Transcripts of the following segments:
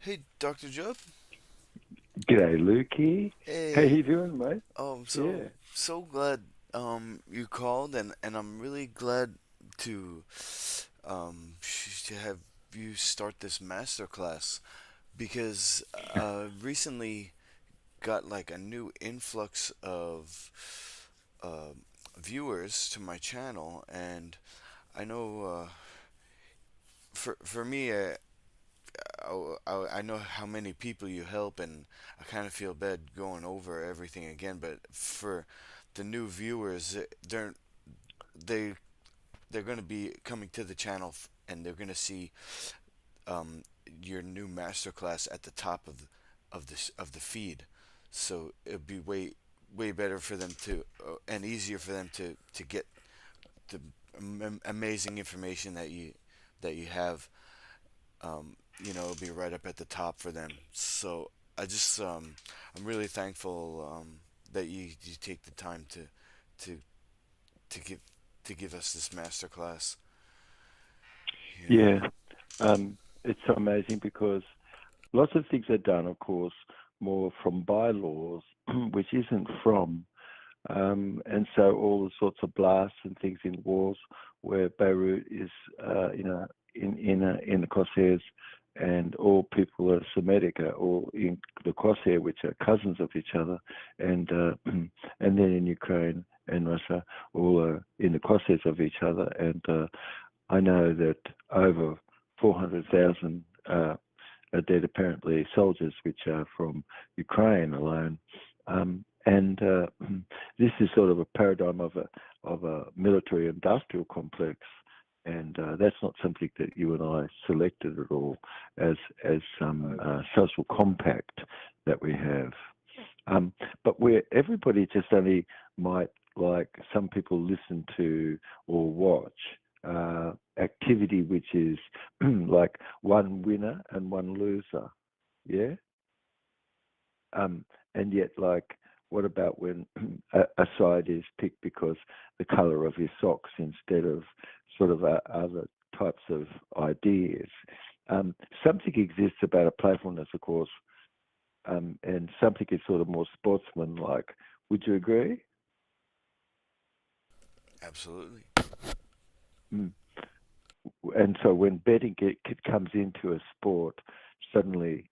Hey, Dr. Jubb. G'day, Lukey. How Hey. you doing, mate? Oh, I'm so Yeah, so glad you called, and I'm really glad to to have you start this master class because recently got like a new influx of uh, viewers to my channel, and I know for me I know how many people you help, and I kind of feel bad going over everything again. But for the new viewers, they they're going to be coming to the channel, and they're going to see um, your new masterclass at the top of the feed. So it'd be way better for them to and easier for them to get the amazing information that you have. It'll be right up at the top for them. So I'm really thankful that you take the time to to give to give us this master class. You know. yeah. It's so amazing because lots of things are done, of course, more from bylaws, which isn't from. And so all the sorts of blasts and things in wars where Beirut is, in the crosshairs, and all people are Semitic are all in the crosshair, which are cousins of each other, and and then in Ukraine and Russia, all are in the crosshairs of each other. And I know that over 400,000 are dead, apparently, soldiers, which are from Ukraine alone. And this is sort of a paradigm of a military industrial complex, and that's not something that you and I selected at all as some social compact that we have. But where everybody just only might, like some people, listen to or watch activity which is like one winner and one loser, yeah. Um, and yet, like, what about when a side is picked because the colour of his socks instead of sort of other types of ideas? Um, Something exists about a playfulness, of course, and something is sort of more sportsman-like. Would you agree? Absolutely. Mm. And so when comes into a sport, suddenly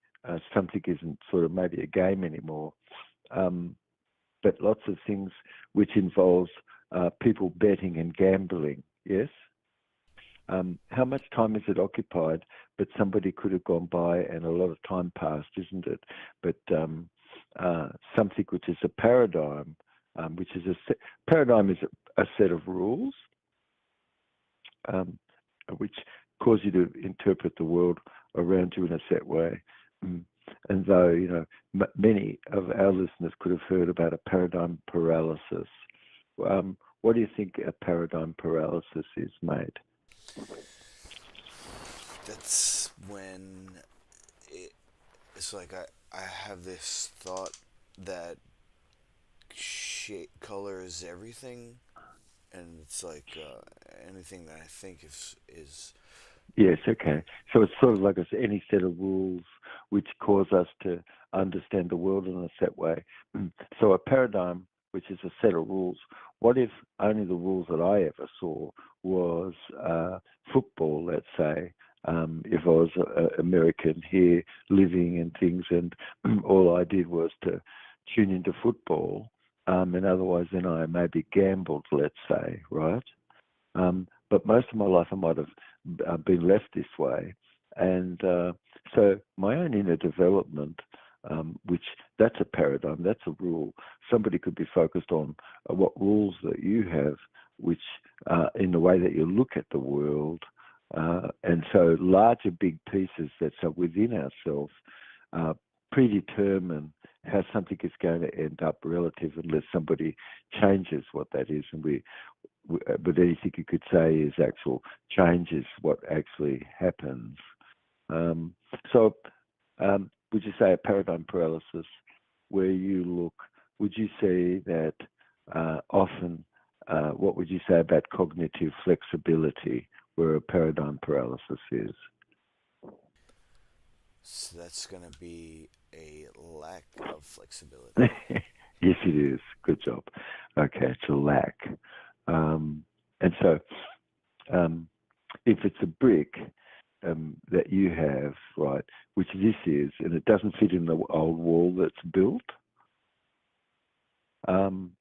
something isn't sort of maybe a game anymore, um, but lots of things which involves people betting and gambling. Yes. How much time is it occupied? But somebody could have gone by, and a lot of time passed, isn't it? But something which is a paradigm, which is paradigm is a set of rules um, which cause you to interpret the world around you in a set way. Mm. And though, many of our listeners could have heard about a paradigm paralysis, what do you think a paradigm paralysis is, mate? That's when it's like I have this thought that shape color is everything, and it's like anything that I think is Yes, okay. So it's sort of like it's any set of rules which cause us to understand the world in a set way. So a paradigm, which is a set of rules, what if only the rules that I ever saw was football, let's say? If I was American here living and things, and all I did was to tune into football, and otherwise then I maybe gambled, let's say, right? But most of my life I might have been left this way. And so my own inner development, which that's a paradigm, that's a rule. Somebody could be focused on what rules that you have, which in the way that you look at the world. And so larger big pieces that are within ourselves predetermine how something is going to end up relative unless somebody changes what that is. And but anything you could say is actual changes what actually happens. Um, so, would you say a paradigm paralysis where you look, would you say that often, what would you say about cognitive flexibility where a paradigm paralysis is? So that's going to be a lack of flexibility. Yes, it is. Good job. Okay, it's a lack. Um, and so, um, if it's a brick that you have, right, which this is, and it doesn't fit in the old wall that's built, um,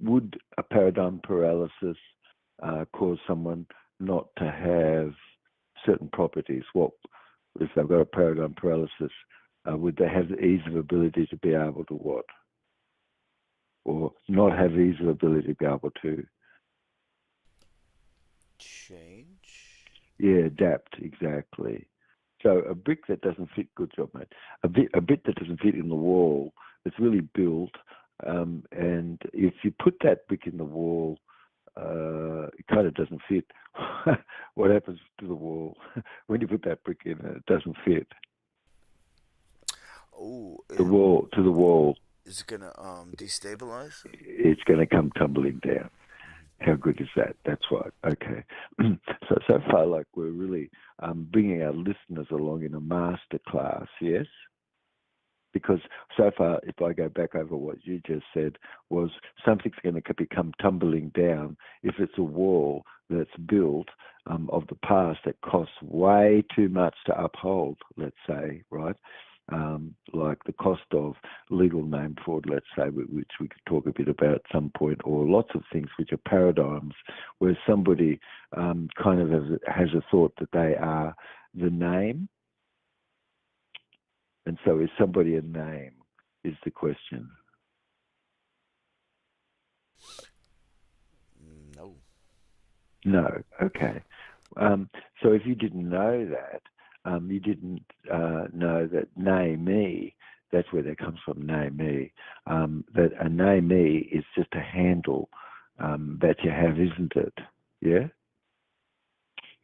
would a paradigm paralysis cause someone not to have certain properties? What if they've got a paradigm paralysis? Would they have the ease of ability to be able to what, or not have ease of ability to be able to? Change? Yeah, adapt exactly. So a brick that doesn't fit, good job, mate. A bit that doesn't fit in the wall, it's really built, and if you put that brick in the wall, it kind of doesn't fit. What happens to the wall when you put that brick in? It doesn't fit. Oh, The wall to the wall, is it going to destabilize? it's going to come tumbling down. Mhm. How good is that? That's right. Okay. So far, like we're really bringing our listeners along in a master class. Yes. Because so far, if I go back over what you just said, was something's going to become tumbling down if it's a wall that's built of the past that costs way too much to uphold, let's say, right? Like the cost of legal name fraud, let's say, which we could talk a bit about at some point, or lots of things which are paradigms where somebody kind of has a thought that they are the name. And so is somebody a name is the question. No. No. Okay. Um, so if you didn't know that, you didn't know that name me, that's where that comes from, name me. That a name me is just a handle that you have, isn't it? Yeah?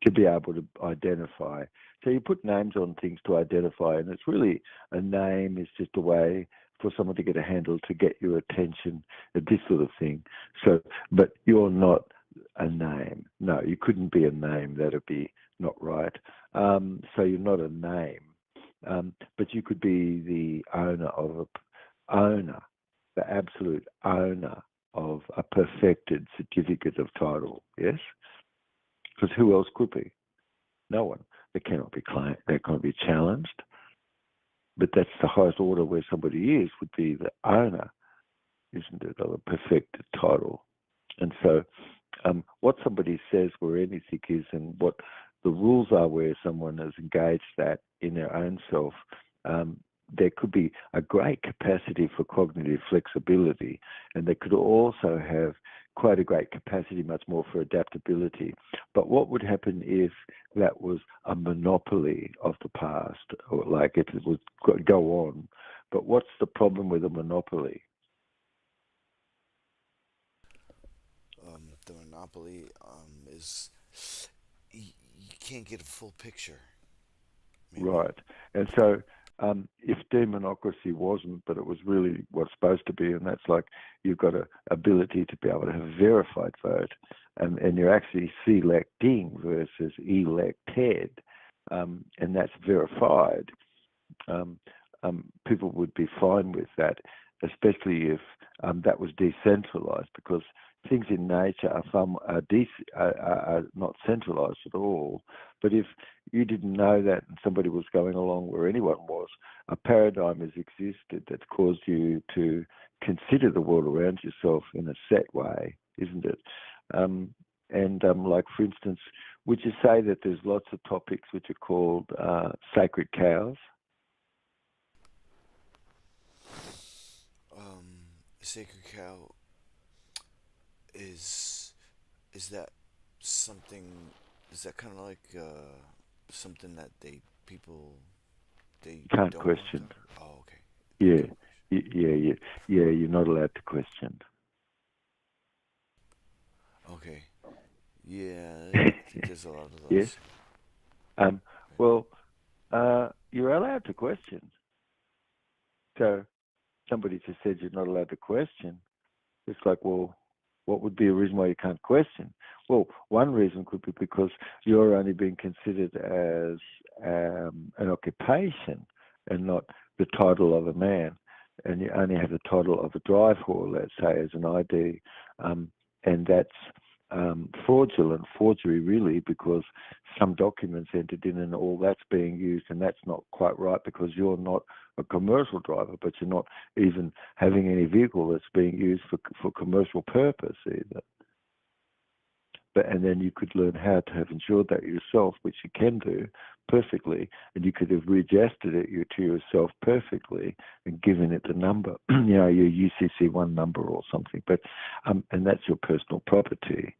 To be able to identify. So you put names on things to identify, and it's really a name is just a way for someone to get a handle to get your attention, this sort of thing. So, but you're not a name. No, you couldn't be a name. That'd be not right. So you're not a name, but you could be the owner, the absolute owner of a perfected certificate of title. Yes, because who else could be? No one. They cannot be claimed. They can't be challenged. But that's the highest order where somebody is would be the owner, isn't it, of a perfected title. And so, what somebody says where anything is, and what the rules are where someone has engaged that in their own self, there could be a great capacity for cognitive flexibility, and they could also have quite a great capacity, much more for adaptability. But what would happen if that was a monopoly of the past, or like if it would go on? But what's the problem with a monopoly? The monopoly is you can't get a full picture. Maybe. Right. And so if demonocracy wasn't, but it was really what's supposed to be, and that's like you've got an ability to be able to have a verified vote, and you're actually selecting versus elected, and that's verified, um, people would be fine with that, especially if that was decentralized, because things in nature are not centralized at all. But if you didn't know that and somebody was going along where anyone was, a paradigm has existed that's caused you to consider the world around yourself in a set way, isn't it? Like, for instance, would you say that there's lots of topics which are called sacred cows? Sacred cow is is that something? Is that kind of like something that they Can't don't want to question. talk about? Oh, okay. They Yeah, can't. yeah. You're not allowed to question. Okay. Yeah, I think there's a lot of Yes. those. Um. Well, you're allowed to question. So somebody just said you're not allowed to question. It's like, well, what would be a reason why you can't question? Well, one reason could be because you're only being considered as an occupation and not the title of a man, and you only have the title of a drive whore, let's say, as an ID, and that's fraudulent, forgery really, because some documents entered in and all that's being used, and that's not quite right because you're not a commercial driver, but you're not even having any vehicle that's being used for commercial purpose either. And then you could learn how to have insured that yourself, which you can do perfectly, and you could have readjusted it to yourself perfectly and given it the number, your UCC1 number or something. But and that's your personal property,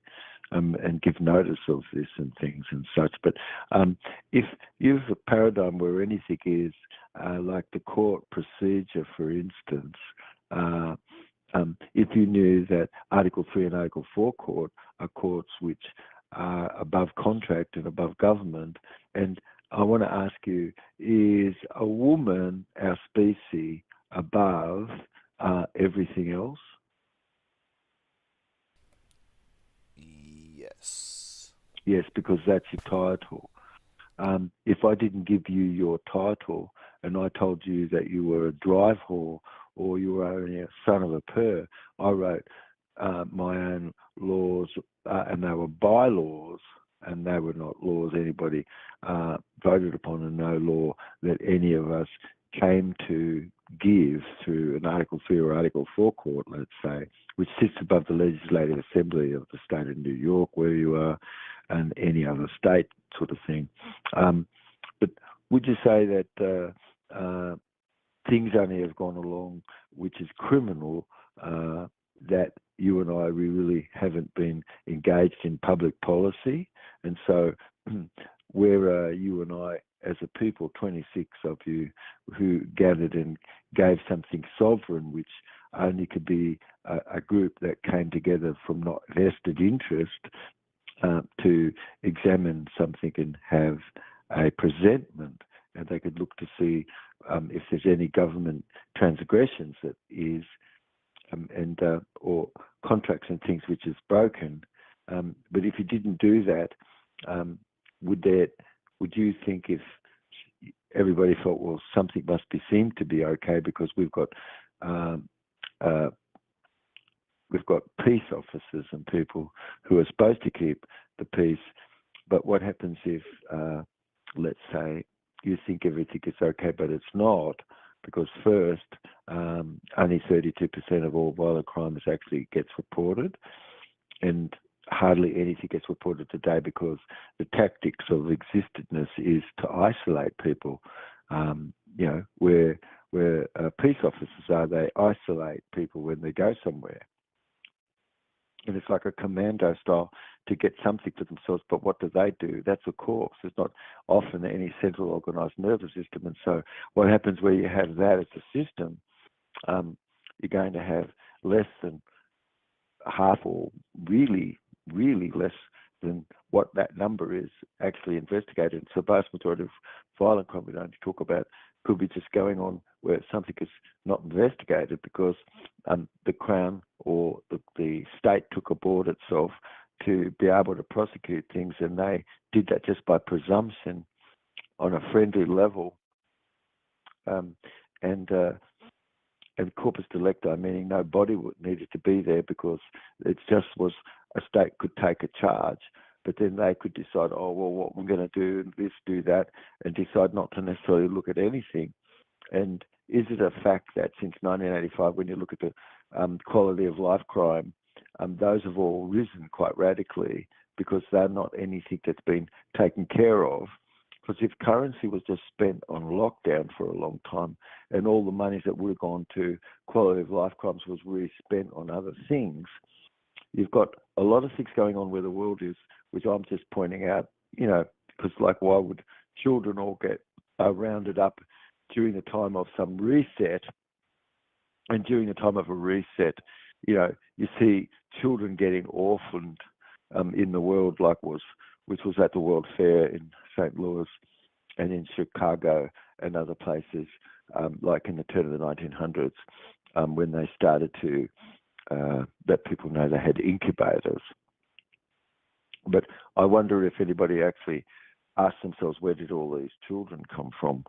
and give notice of this and things and such. But if you have a paradigm where anything is like the court procedure, for instance. If you knew that Article 3 and Article 4 court are courts which are above contract and above government, and I want to ask you, is a woman, our species, above everything else? Yes. Yes, because that's your title. If I didn't give you your title and I told you that you were a drive whore or you were only a son of a purr, I wrote my own laws, and they were bylaws, and they were not laws anybody voted upon, and no law that any of us came to give through an Article 3 or Article 4 court, let's say, which sits above the Legislative Assembly of the state of New York, where you are, and any other state sort of thing. But would you say that things only have gone along, which is criminal, that you and I, we really haven't been engaged in public policy? And so where are you and I as a people, 26 of you, who gathered and gave something sovereign, which only could be a group that came together from not vested interest, to examine something and have a presentment, and they could look to see if there's any government transgressions that is, and or contracts and things which is broken. But if you didn't do that, would you think, if everybody felt, well, something must be seemed to be okay because we've got peace officers and people who are supposed to keep the peace, but what happens if, let's say, you think everything is okay, but it's not, because first, only 32% of all violent crimes actually gets reported, and hardly anything gets reported today because the tactics of existedness is to isolate people. Where police officers are, they isolate people when they go somewhere. And it's like a commando style to get something for themselves, but what do? That's a corpse. There's not often any central organised nervous system. And so what happens where you have that as a system, you're going to have less than half, or really, really less than what that number is actually investigated. So the vast majority of violent crime we don't talk about could be just going on where something is not investigated because the Crown or the state took aboard itself to be able to prosecute things, and they did that just by presumption on a friendly level. And corpus delicti, meaning no body needed to be there because it just was a state could take a charge, but then they could decide, oh, well, what we're going to do, this, do that, and decide not to necessarily look at anything. And is it a fact that since 1985, when you look at the quality of life crime, those have all risen quite radically because they're not anything that's been taken care of? Because if currency was just spent on lockdown for a long time and all the monies that would have gone to quality of life crimes was really spent on other things, you've got a lot of things going on where the world is, which I'm just pointing out, because like why would children all get rounded up during the time of some reset? And during the time of a reset, you see children getting orphaned in the world, which was at the World Fair in St. Louis and in Chicago and other places, like in the turn of the 1900s, when they started to that people know they had incubators. But I wonder if anybody actually asked themselves, where did all these children come from?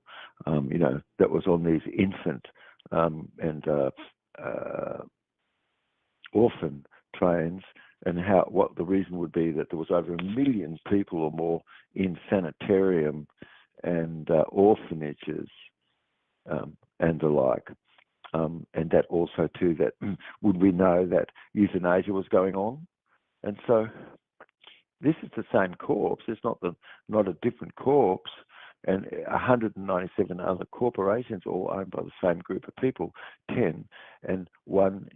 That was on these infant and orphan trains, and what the reason would be that there was over 1 million people or more in sanitarium and orphanages and the like. And that also too, that would we know that euthanasia was going on? And so this is the same corpse. It's not a different corpse. And 197 other corporations, all owned by the same group of people, 10, and one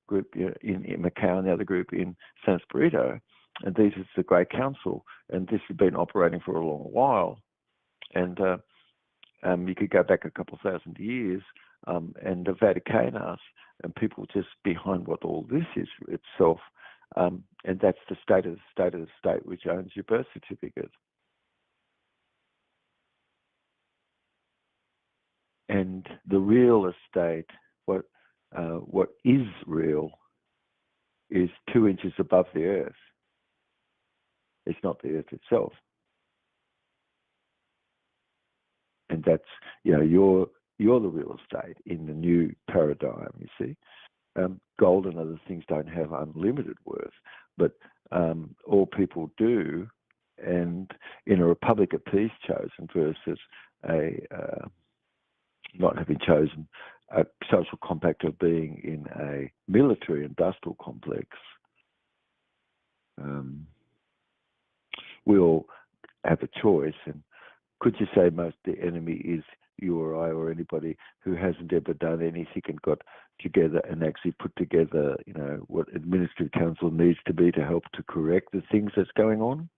group in Macau and the other group in San Espirito. And this is the Great Council, and this has been operating for a long while. And you could go back a couple of thousand years, and the Vaticanus, and people just behind what all this is itself. And that's the state of the state which owns your birth certificate. And the real estate, what is real, is 2 inches above the earth. It's not the earth itself. And that's, you're the real estate in the new paradigm, you see. Gold and other things don't have unlimited worth, but all people do. And in a republic of peace chosen versus a not having chosen a social compact of being in a military industrial complex, we all have a choice. And could you say most the enemy is you or I or anybody who hasn't ever done anything and got together and actually put together, what administrative council needs to be to help to correct the things that's going on?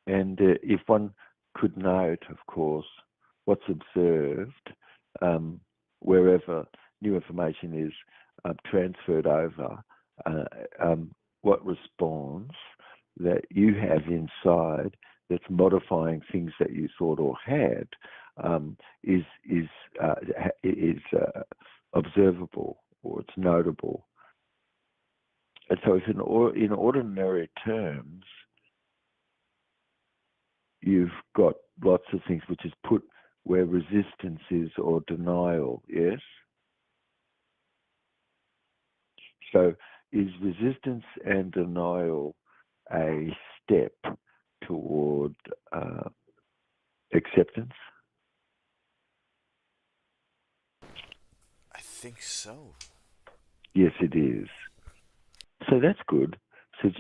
And if one could note, of course, what's observed wherever new information is transferred over, what response that you have inside that's modifying things that you thought or had is observable, or it's notable. And so if in ordinary terms, you've got lots of things which is put where resistance is or denial, yes? So is resistance and denial a step toward acceptance? I think so. Yes, it is. So that's good. So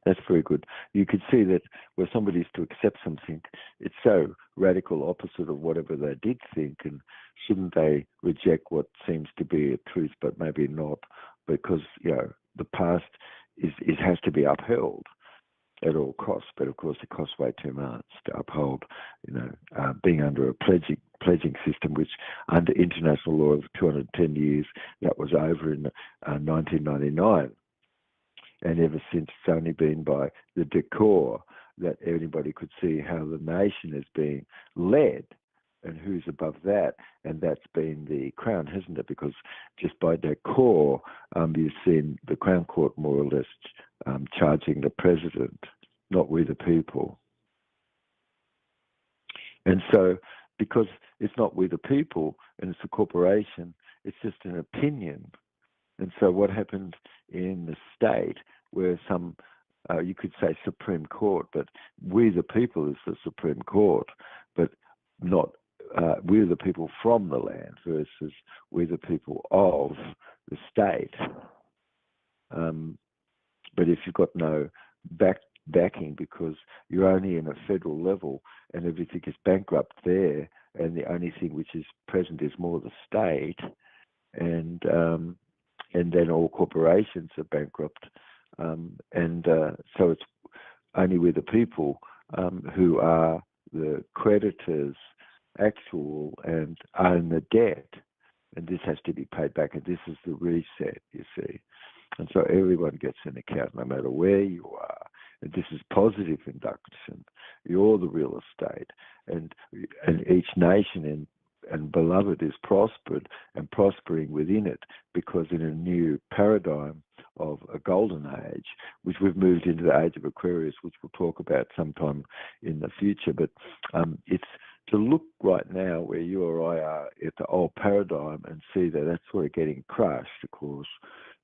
that's very good. You could see that where somebody is to accept something, it's so radical opposite of whatever they did think, and shouldn't they reject what seems to be a truth, but maybe not, because the past has to be upheld at all costs. But of course, it costs way too much to uphold. Being under a pledging system, which under international law of 210 years, that was over in 1999. And ever since, it's only been by the decor that anybody could see how the nation is being led and who's above that. And that's been the Crown, hasn't it? Because just by decor, you've seen the Crown Court more or less charging the president, not we the people. And so, because it's not we the people and it's a corporation, it's just an opinion. And so what happened in the state where some, you could say Supreme Court, but we the people is the Supreme Court, but not we the people from the land versus we the people of the state. But if you've got no backing because you're only in a federal level and everything is bankrupt there, and the only thing which is present is more the state, and then all corporations are bankrupt, so it's only with the people who are the creditors, actual, and own the debt, and this has to be paid back, and this is the reset, you see. And so everyone gets an account, no matter where you are. And this is positive induction. You're the real estate, and each nation and beloved is prospered and prospering within it, because in a new paradigm of a golden age, which we've moved into the age of Aquarius, which we'll talk about sometime in the future. But it's to look right now where you or I are at the old paradigm and see that that's sort of getting crushed, of course,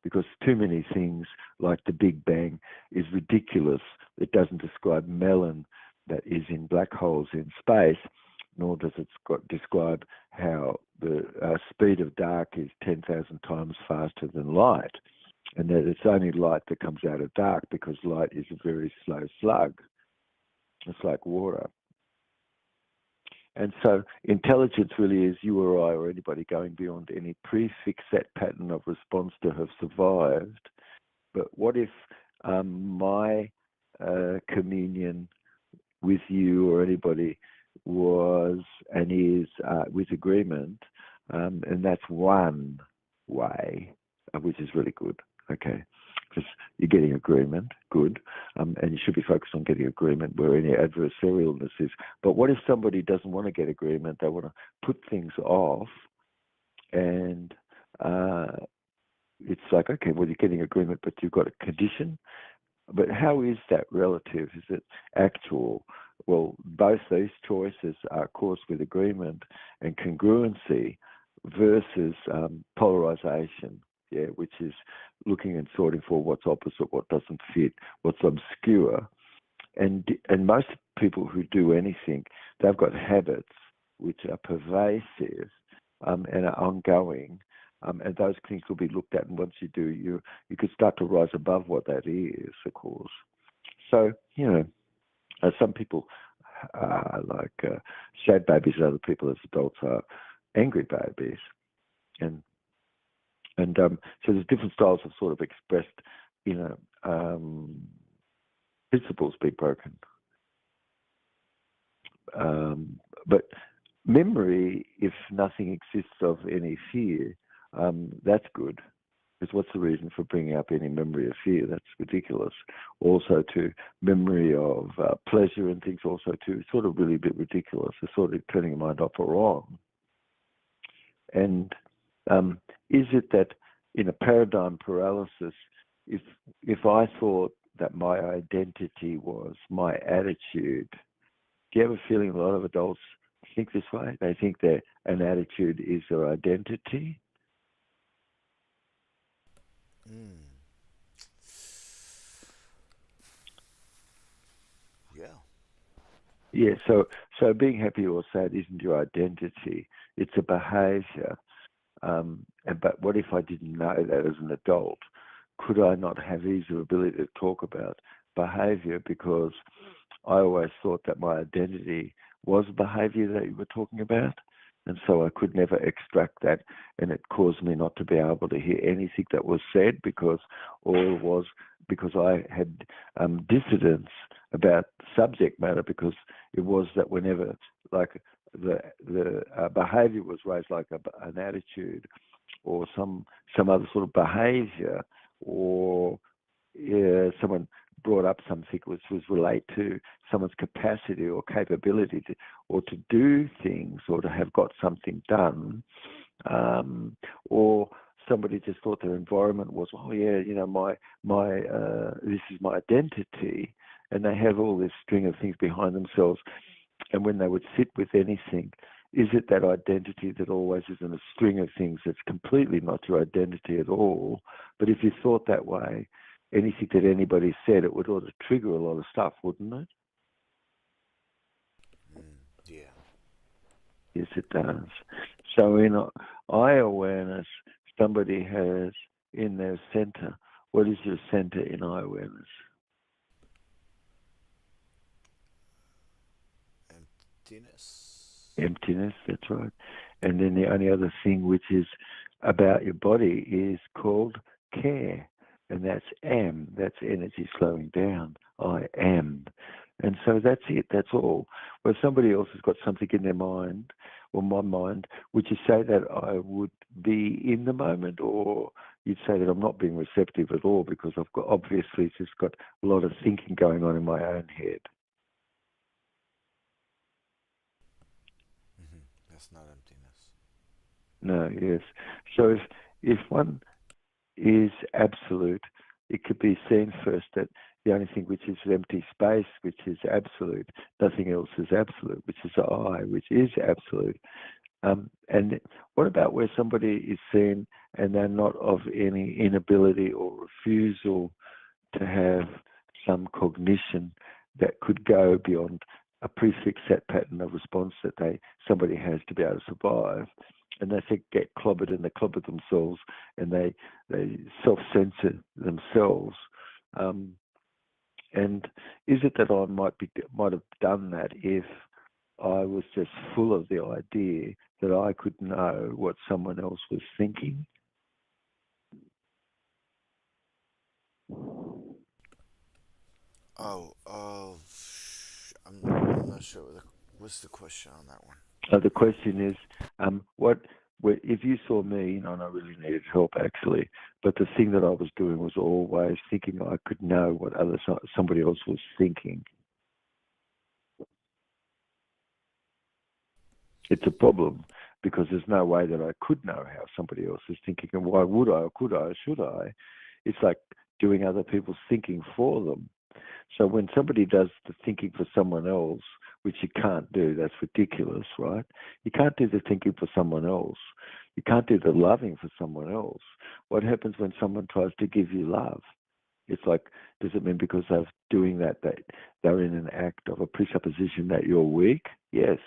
because too many things like the Big Bang is ridiculous. It doesn't describe melon that is in black holes in space, nor does it describe how the speed of dark is 10,000 times faster than light, and that it's only light that comes out of dark, because light is a very slow slug. It's like water. And so intelligence really is you or I or anybody going beyond any prefix-set pattern of response to have survived. But what if my communion with you or anybody was and is with agreement, and that's one way, which is really good, okay? Because you're getting agreement, good, and you should be focused on getting agreement where any adversarialness is. But what if somebody doesn't want to get agreement? They want to put things off, and it's like, okay, well, you're getting agreement, but you've got a condition. But how is that relative? Is it actual? Well, both these choices are caused with agreement and congruency versus polarization, yeah, which is looking and sorting for what's opposite, what doesn't fit, what's obscure. And most people who do anything, they've got habits which are pervasive and are ongoing. And those things will be looked at, and once you do, you could start to rise above what that is, of course. So, some people are like sad babies, and other people as adults are angry babies. And so there's different styles of sort of expressed, principles being broken. But memory, if nothing exists of any fear, that's good. Because what's the reason for bringing up any memory of fear? That's ridiculous. Also, to memory of pleasure and things, also too, it's sort of really a bit ridiculous. It's sort of turning your mind off or wrong. And is it that in a paradigm paralysis, if I thought that my identity was my attitude, do you have a feeling a lot of adults think this way? They think that an attitude is their identity. Yeah. Yeah, so being happy or sad isn't your identity. It's a behavior. But what if I didn't know that as an adult? Could I not have easier ability to talk about behavior, because I always thought that my identity was behavior that you were talking about? And so I could never extract that, and it caused me not to be able to hear anything that was said, because all was because I had dissidence about subject matter, because it was that whenever like the behavior was raised, like an attitude or some other sort of behavior, or someone brought up something which was relate to someone's capacity or capability to, or to do things, or to have got something done, or somebody just thought their environment was, my this is my identity, and they have all this string of things behind themselves. And when they would sit with anything, is it that identity that always is in a string of things that's completely not your identity at all? But if you thought that way, anything that anybody said, it would ought to trigger a lot of stuff, wouldn't it? Yeah. Yes, it does. So in eye awareness, somebody has in their center. What is your center in eye awareness? Emptiness. Emptiness, that's right. And then the only other thing which is about your body is called care. And that's am, that's energy slowing down. I am. And so that's it, that's all. Well, somebody else has got something in their mind, or my mind, would you say that I would be in the moment, or you'd say that I'm not being receptive at all, because I've got, obviously just got a lot of thinking going on in my own head? That's not emptiness. No, yes. So if one is absolute, it could be seen first that the only thing which is empty space, which is absolute, nothing else is absolute, which is I, which is absolute. And what about where somebody is seen and they're not of any inability or refusal to have some cognition that could go beyond a prefix set pattern of response that somebody has to be able to survive, and they get clobbered and they clobber themselves and they self-censor themselves. Um, and is it that I might have done that if I was just full of the idea that I could know what someone else was thinking? Oh, I'm not sure. What's the question on that one? The question is, what if you saw me, and I really needed help actually, but the thing that I was doing was always thinking I could know what somebody else was thinking. It's a problem because there's no way that I could know how somebody else is thinking, and why would I, or could I, or should I? It's like doing other people's thinking for them. So when somebody does the thinking for someone else, which you can't do, that's ridiculous, right? You can't do the thinking for someone else. You can't do the loving for someone else. What happens when someone tries to give you love? It's like, does it mean because they're doing that they're in an act of a presupposition that you're weak? Yes.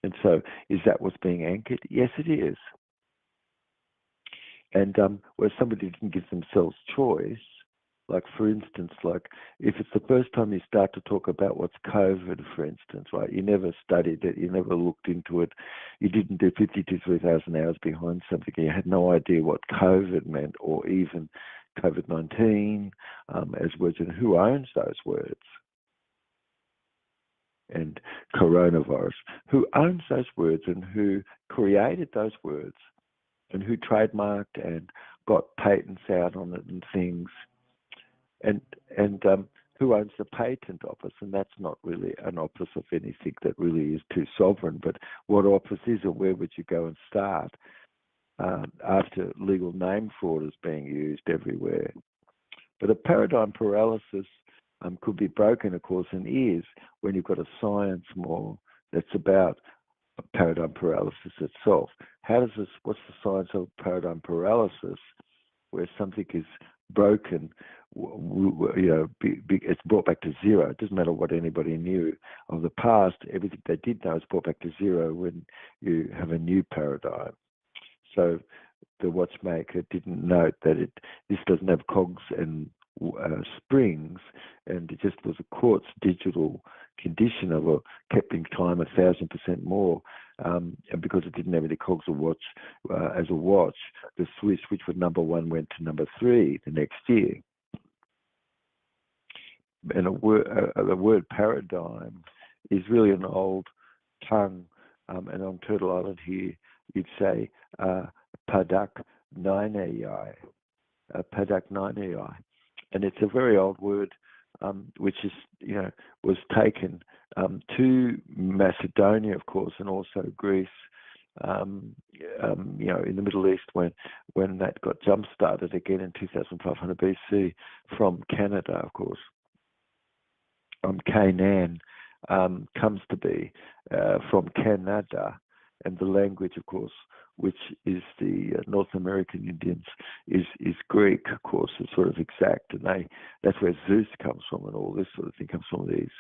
And so is that what's being anchored? Yes, it is. And where somebody didn't give themselves choice, like for instance, like if it's the first time you start to talk about what's COVID, for instance, right? You never studied it, you never looked into it, you didn't do 50 to 3,000 hours behind something, you had no idea what COVID meant or even COVID-19 as words, and who owns those words? And coronavirus, who owns those words and who created those words and who trademarked and got patents out on it and things, and and who owns the patent office? And that's not really an office of anything that really is too sovereign. But what office is, or where would you go and start after legal name fraud is being used everywhere? But a paradigm paralysis could be broken, of course, and is when you've got a science more that's about paradigm paralysis itself. What's the science of paradigm paralysis, where something is broken, it's brought back to zero. It doesn't matter what anybody knew of the past. Everything they did know is brought back to zero when you have a new paradigm. So the watchmaker didn't note that this doesn't have cogs and springs, and it just was a quartz digital condition of kept in time 1,000% more, and because it didn't have any cogs or watch as a watch, the switch, which was number one, went to number three the next year. And the word paradigm is really an old tongue, and on Turtle Island here, you'd say padak ninei, padak ninei, and it's a very old word, which is was taken to Macedonia, of course, and also Greece. In the Middle East when that got jump started again in 2500 BC from Canada, of course. Canaan comes to be from Canada, and the language, of course, which is the North American Indians, is Greek, of course. It's sort of exact, and that's where Zeus comes from, and all this sort of thing comes from these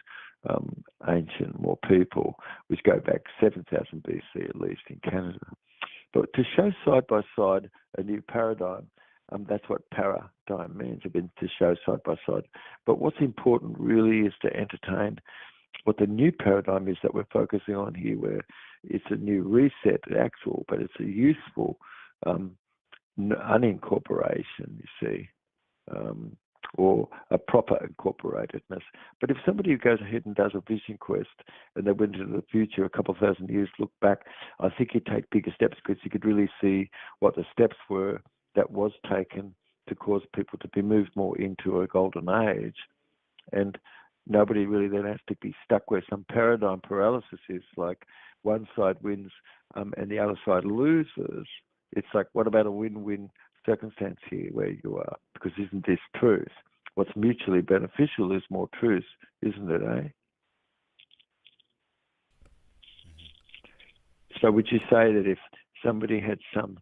ancient more people, which go back 7,000 BC at least in Canada. But to show side by side a new paradigm, that's what paradigm means, to show side by side. But what's important really is to entertain what the new paradigm is that we're focusing on here, where it's a new reset, actual, but it's a useful unincorporation, you see, or a proper incorporatedness. But if somebody who goes ahead and does a vision quest and they went into the future a couple of thousand years, look back, I think you'd take bigger steps because you could really see what the steps were that was taken to cause people to be moved more into a golden age. And nobody really then has to be stuck where some paradigm paralysis is, like one side wins and the other side loses, it's like, what about a win-win circumstance here where you are? Because isn't this truth? What's mutually beneficial is more truth, isn't it, eh? So would you say that if somebody had some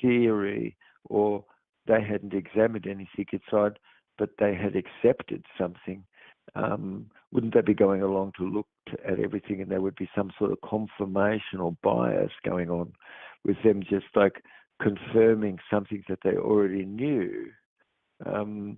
theory or they hadn't examined anything inside, but they had accepted something, wouldn't they be going along to look at everything and there would be some sort of confirmation or bias going on with them just like confirming something that they already knew? And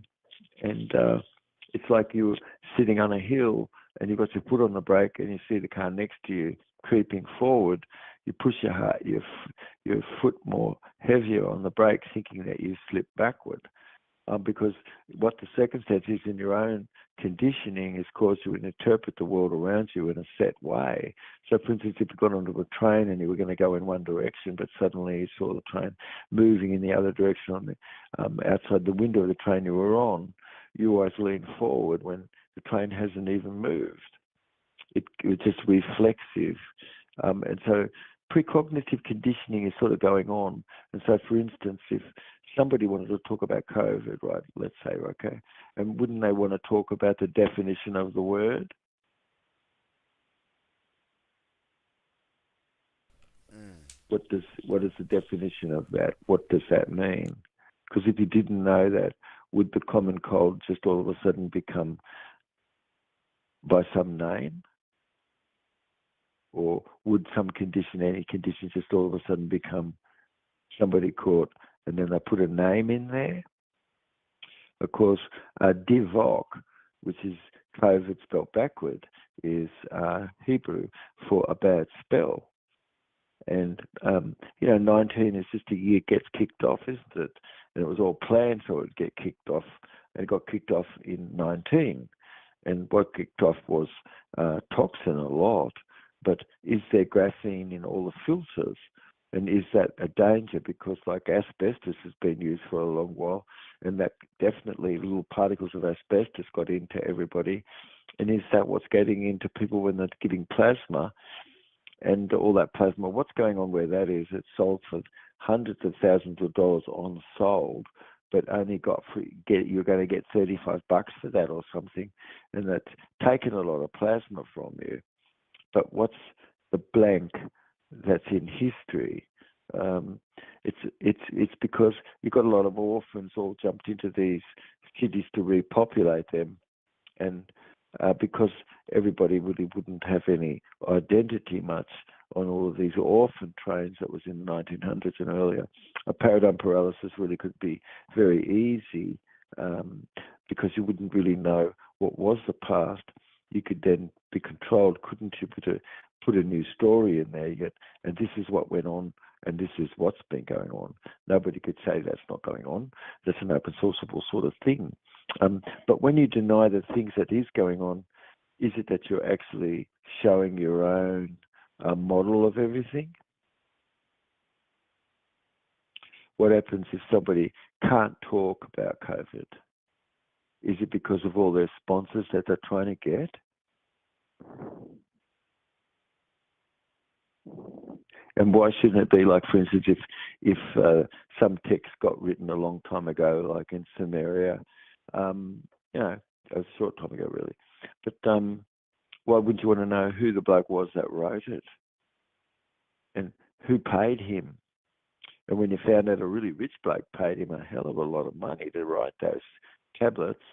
it's like you're sitting on a hill and you've got your foot on the brake and you see the car next to you creeping forward. You push your foot more heavier on the brake, thinking that you slip backward. Because what the circumstance is in your own conditioning has caused you to interpret the world around you in a set way. So, for instance, if you got onto a train and you were going to go in one direction, but suddenly you saw the train moving in the other direction on the outside the window of the train you were on, you always lean forward when the train hasn't even moved. It's just reflexive. And so precognitive conditioning is sort of going on. And so, for instance, if somebody wanted to talk about COVID, right, let's say, okay, and wouldn't they want to talk about the definition of the word? Mm. What is the definition of that? What does that mean? Because if you didn't know that, would the common cold just all of a sudden become by some name? Or would some condition, any condition, just all of a sudden become somebody caught and then they put a name in there? Of course, divok, which is COVID spelled backward, is Hebrew for a bad spell. And, 19 is just a year gets kicked off, isn't it? And it was all planned so it would get kicked off. And it got kicked off in 19. And what kicked off was toxin a lot. But is there graphene in all the filters? And is that a danger? Because like asbestos has been used for a long while, and that definitely little particles of asbestos got into everybody. And is that what's getting into people when they're giving plasma? And all that plasma, what's going on where that is? It's sold for hundreds of thousands of dollars on sold, but only got free. You're going to get $35 for that or something, and that's taken a lot of plasma from you. But what's the blank that's in history? It's because you've got a lot of orphans all jumped into these cities to repopulate them, and because everybody really wouldn't have any identity much on all of these orphan trains that was in the 1900s and earlier, a paradigm paralysis really could be very easy because you wouldn't really know what was the past. You could then be controlled, couldn't you, put a new story in there yet, and this is what went on, and this is what's been going on. Nobody could say that's not going on. That's an open sourceable sort of thing. But when you deny the things that is going on, is it that you're actually showing your own model of everything? What happens if somebody can't talk about COVID? Is it because of all their sponsors that they're trying to get? And why shouldn't it be like, for instance, if some text got written a long time ago, like in Samaria, a short time ago, really. But why wouldn't you want to know who the bloke was that wrote it and who paid him? And when you found out a really rich bloke paid him a hell of a lot of money to write those tablets,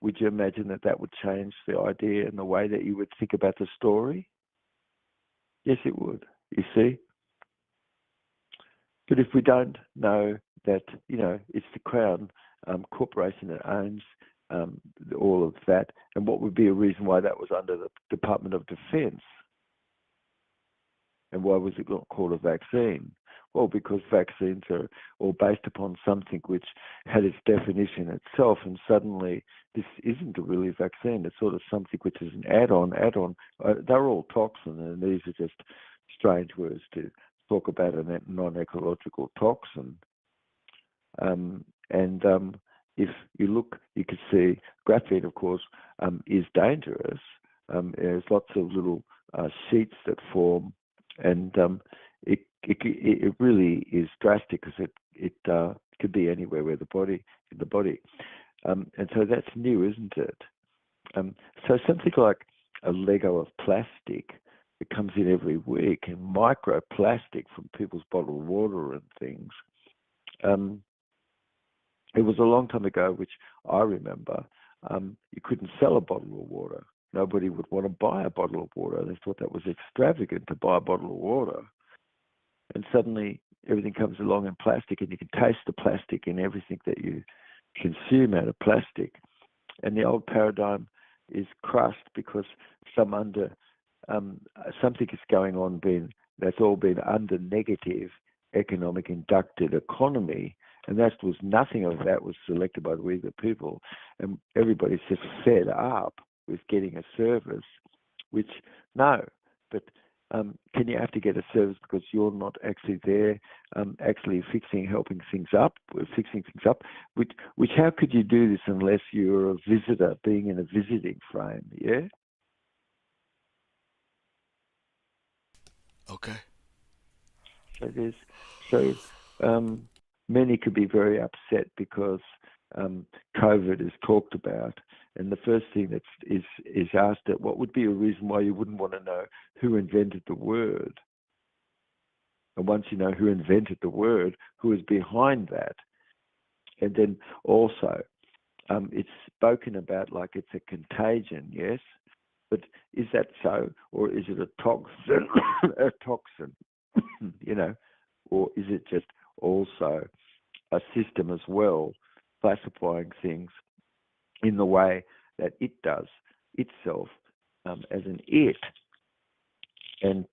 would you imagine that that would change the idea and the way that you would think about the story? Yes, it would, you see. But if we don't know that, it's the Crown Corporation that owns all of that, and what would be a reason why that was under the Department of Defense? And why was it not called a vaccine? Well, because vaccines are all based upon something which had its definition itself, and suddenly this isn't a really vaccine. It's sort of something which is an add-on. They're all toxin, and these are just strange words to talk about a non-ecological toxin. If you look, you can see graphene, of course, is dangerous. There's lots of little sheets that form, and it really is drastic because it could be anywhere where in the body, and so that's new, isn't it? So something like a Lego of plastic that comes in every week, and microplastic from people's bottled water and things. It was a long time ago, which I remember, you couldn't sell a bottle of water. Nobody would want to buy a bottle of water. They thought that was extravagant to buy a bottle of water. And suddenly everything comes along in plastic, and you can taste the plastic in everything that you consume out of plastic. And the old paradigm is crushed because something is going on that's all been under negative economic inducted economy, and that was nothing of that was selected by we the people, and everybody's just fed up with getting a service, which no, but can you have to get a service because you're not actually there, actually fixing things up, which how could you do this unless you're a visitor being in a visiting frame, yeah? Okay. So many could be very upset because COVID is talked about, and the first thing that is asked at what would be a reason why you wouldn't want to know who invented the word, and once you know who invented the word, who is behind that, and then also it's spoken about like it's a contagion, yes, but is that so, or is it a toxin, a toxin, or is it just also a system as well, classifying things in the way that it does itself as an it, and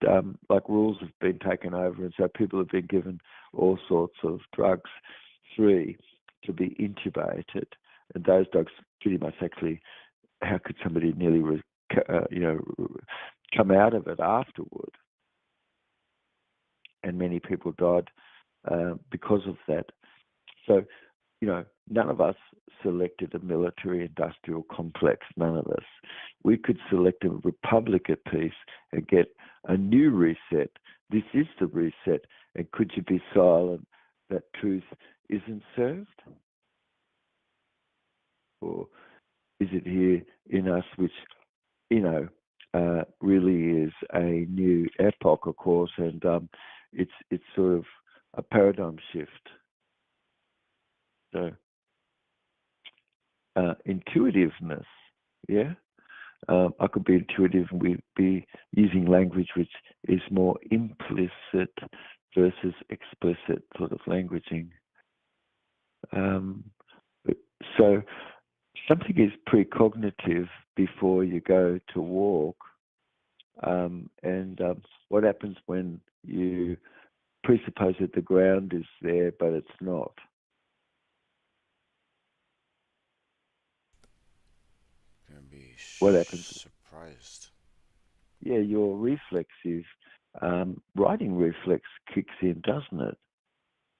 like rules have been taken over, and so people have been given all sorts of drugs free to be intubated, and those drugs pretty much actually, how could somebody nearly come out of it afterward? And many people died because of that. So, none of us selected a military-industrial complex, none of us. We could select a republic at peace and get a new reset. This is the reset, and could you be silent that truth isn't served? Or is it here in us, which, really is a new epoch, of course, and it's sort of a paradigm shift. So intuitiveness, yeah. I could be intuitive and we'd be using language which is more implicit versus explicit sort of languaging. So something is precognitive before you go to walk. And what happens when you presuppose that the ground is there, but it's not? Gonna be What happens? surprised. Yeah, your reflexive writing reflex kicks in, doesn't it?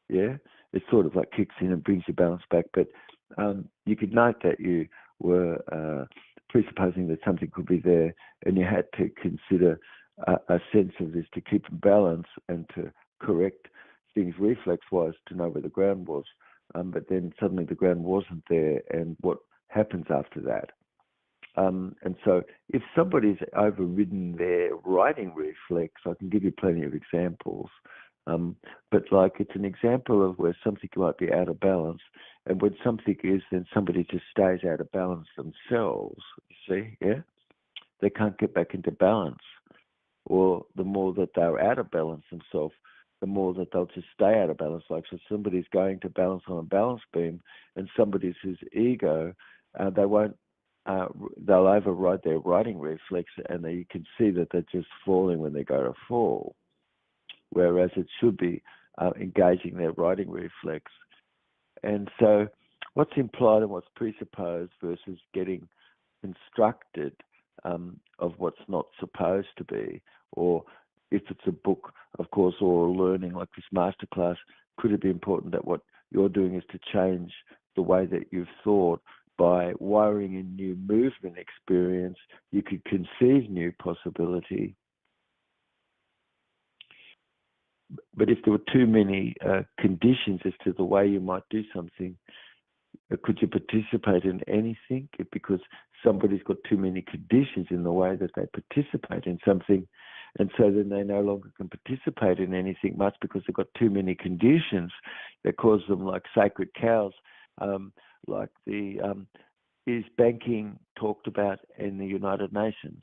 Yeah, it sort of like kicks in and brings your balance back. But you could note that you were presupposing that something could be there, and you had to consider a sense of this to keep balance and to correct things reflex-wise to know where the ground was. But then suddenly the ground wasn't there, and what happens after that? And so if somebody's overridden their writing reflex, I can give you plenty of examples. But like it's an example of where something might be out of balance, and when something is, then somebody just stays out of balance themselves. You see, yeah, they can't get back into balance, or the more that they're out of balance themselves, the more that they'll just stay out of balance. Like so, somebody's going to balance on a balance beam, and somebody's his ego, they won't. They'll override their writing reflex, and you can see that they're just falling when they go to fall. Whereas it should be engaging their writing reflex. And so what's implied and what's presupposed versus getting constructed of what's not supposed to be, or if it's a book, of course, or learning like this masterclass, could it be important that what you're doing is to change the way that you've thought by wiring in new movement experience, you could conceive new possibility. but if there were too many conditions as to the way you might do something, could you participate in anything? Because somebody's got too many conditions in the way that they participate in something, and so then they no longer can participate in anything much because they've got too many conditions that cause them like sacred cows, like the is banking talked about in the United Nations?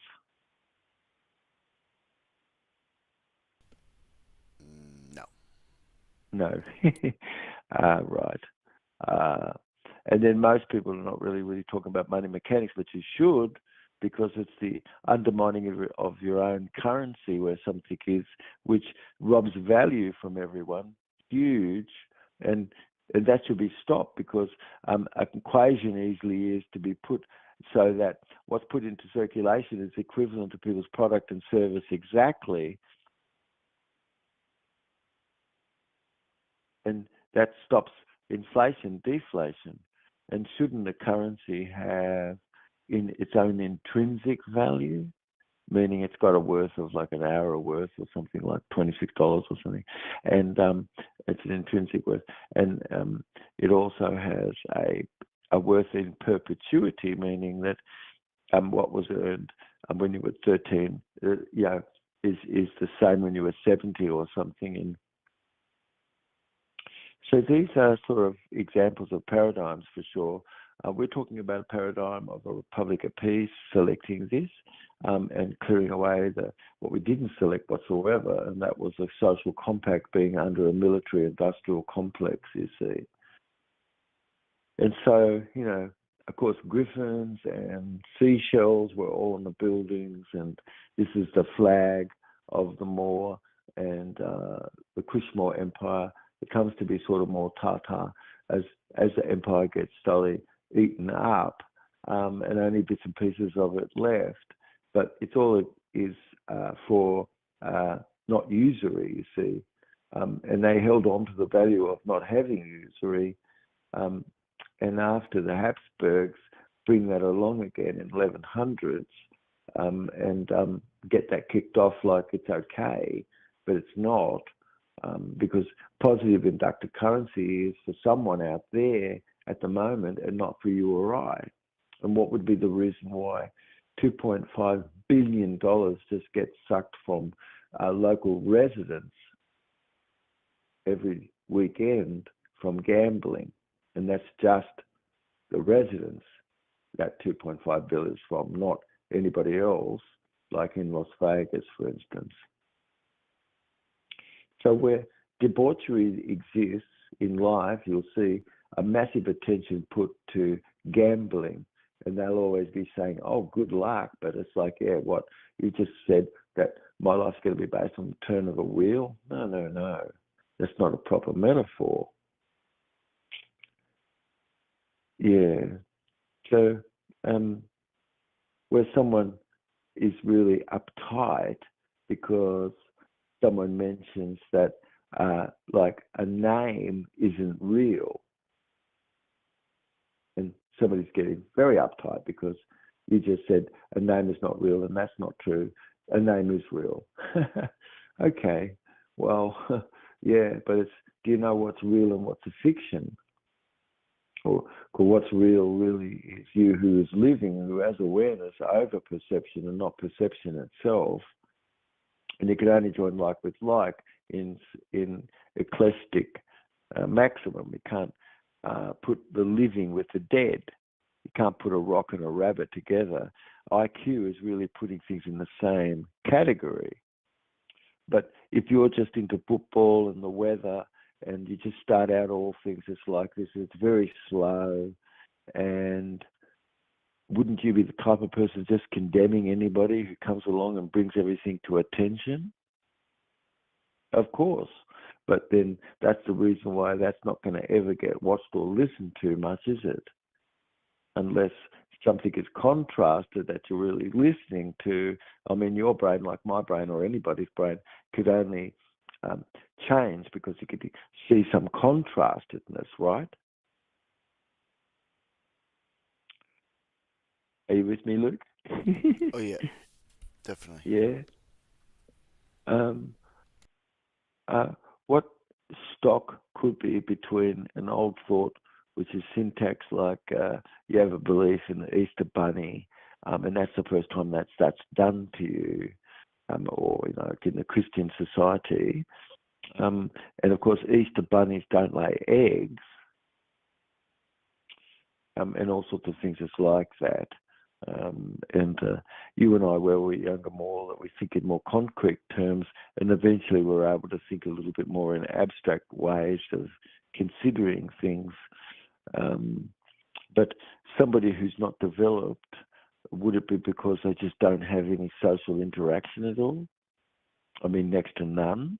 No. No. Right. Uh, and then most people are not really talking about money mechanics, but you should, because it's the undermining of your own currency where something is, which robs value from everyone, huge, and that should be stopped because an equation easily is to be put so that what's put into circulation is equivalent to people's product and service exactly, and that stops inflation, deflation. And shouldn't the currency have in its own intrinsic value, meaning it's got a worth of like an hour worth or something like $26 or something, and it's an intrinsic worth, and it also has a worth in perpetuity, meaning that what was earned when you were 13, is the same when you were 70 or something, and so these are sort of examples of paradigms for sure. We're talking about a paradigm of a republic of peace, selecting this and clearing away what we didn't select whatsoever, and that was a social compact being under a military-industrial complex, you see. And so, of course, griffins and seashells were all on the buildings, and this is the flag of the Moor and the Kushmore Empire. It comes to be sort of more Tatar as the empire gets slowly eaten up, and only bits and pieces of it left. But it's all it is for not usury, you see. And they held on to the value of not having usury. And after the Habsburgs bring that along again in 1100s and get that kicked off like it's okay, but it's not. Because positive inductive currency is for someone out there at the moment and not for you or I. And what would be the reason why $2.5 billion just gets sucked from local residents every weekend from gambling? And that's just the residents that 2.5 billion is from, not anybody else, like in Las Vegas, for instance. So where debauchery exists in life, you'll see a massive attention put to gambling, and they'll always be saying, oh, good luck, but it's like, yeah, what, you just said that my life's going to be based on the turn of a wheel? No. That's not a proper metaphor. Yeah. So where someone is really uptight because someone mentions that like a name isn't real, and somebody's getting very uptight because you just said a name is not real, and that's not true. A name is real. Okay, well, yeah, but do you know what's real and what's a fiction? Or what's real really is you who is living, who has awareness over perception and not perception itself. And you can only join like with like in eclectic maximum. You can't put the living with the dead. You can't put a rock and a rabbit together. IQ is really putting things in the same category. But if you're just into football and the weather and you just start out all things just like this, it's very slow, and wouldn't you be the type of person just condemning anybody who comes along and brings everything to attention? Of course. But then that's the reason why that's not going to ever get watched or listened to much, is it? Unless something is contrasted that you're really listening to. I mean, your brain, like my brain or anybody's brain, could only change because you could see some contrastedness, right? Are you with me, Luke? Oh yeah, definitely. Yeah. Um, uh, what stock could be between an old thought, which is syntax like you have a belief in the Easter Bunny, and that's the first time that's done to you, or like in the Christian society, and of course Easter bunnies don't lay eggs, and all sorts of things just like that. And you and I, where we were younger, more that we think in more concrete terms, and eventually we're able to think a little bit more in abstract ways of considering things. But somebody who's not developed, would it be because they just don't have any social interaction at all? I mean, next to none.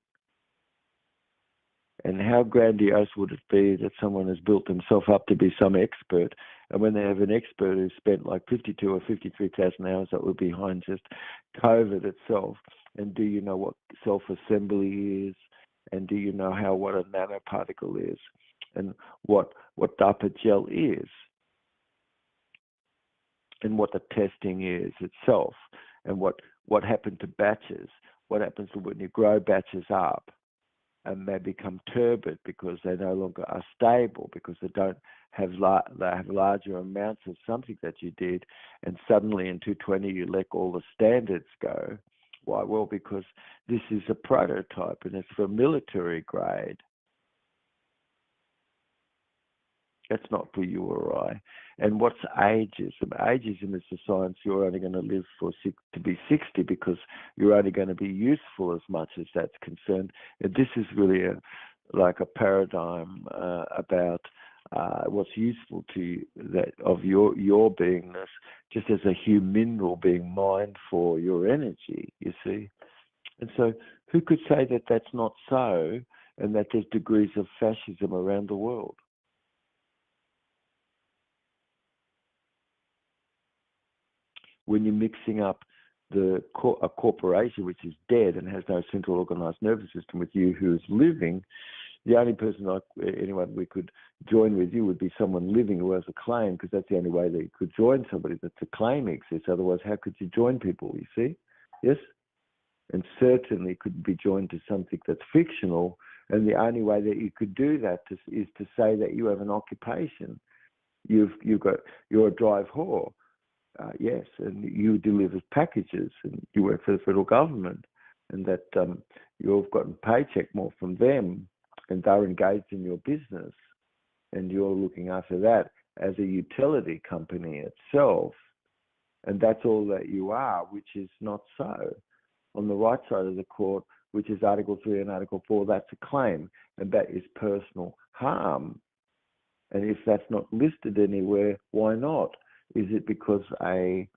And how grandiose would it be that someone has built himself up to be some expert, and when they have an expert who's spent like 52 or 53,000 hours that were behind just COVID itself, and do you know what self-assembly is, and do you know what a nanoparticle is, and what DARPA gel is, and what the testing is itself, and what happened to batches, what happens to when you grow batches up, and they become turbid because they no longer are stable, because they don't have they have larger amounts of something that you did, and suddenly in 220 you let all the standards go. Why? Well, because this is a prototype and it's for military grade. That's not for you or I. And what's ageism? Ageism is the science you're only going to live to be 60 because you're only going to be useful as much as that's concerned. And this is really like a paradigm about what's useful to you, that of your beingness, just as a human mineral being mined for your energy, you see. And so who could say that that's not so, and that there's degrees of fascism around the world? When you're mixing up a corporation which is dead and has no central organized nervous system with you who is living, the only person anyone we could join with you would be someone living who has a claim, because that's the only way that you could join somebody that's a claim exists. Otherwise, how could you join people, you see? Yes? And certainly couldn't be joined to something that's fictional, and the only way that you could do that is to say that you have an occupation. You're a drive whore. Yes, and you deliver packages, and you work for the federal government, and that you've gotten paycheck more from them, and they're engaged in your business, and you're looking after that as a utility company itself, and that's all that you are, which is not so. On the right side of the court, which is Article 3 and Article 4, that's a claim, and that is personal harm. And if that's not listed anywhere, why not? Is it because a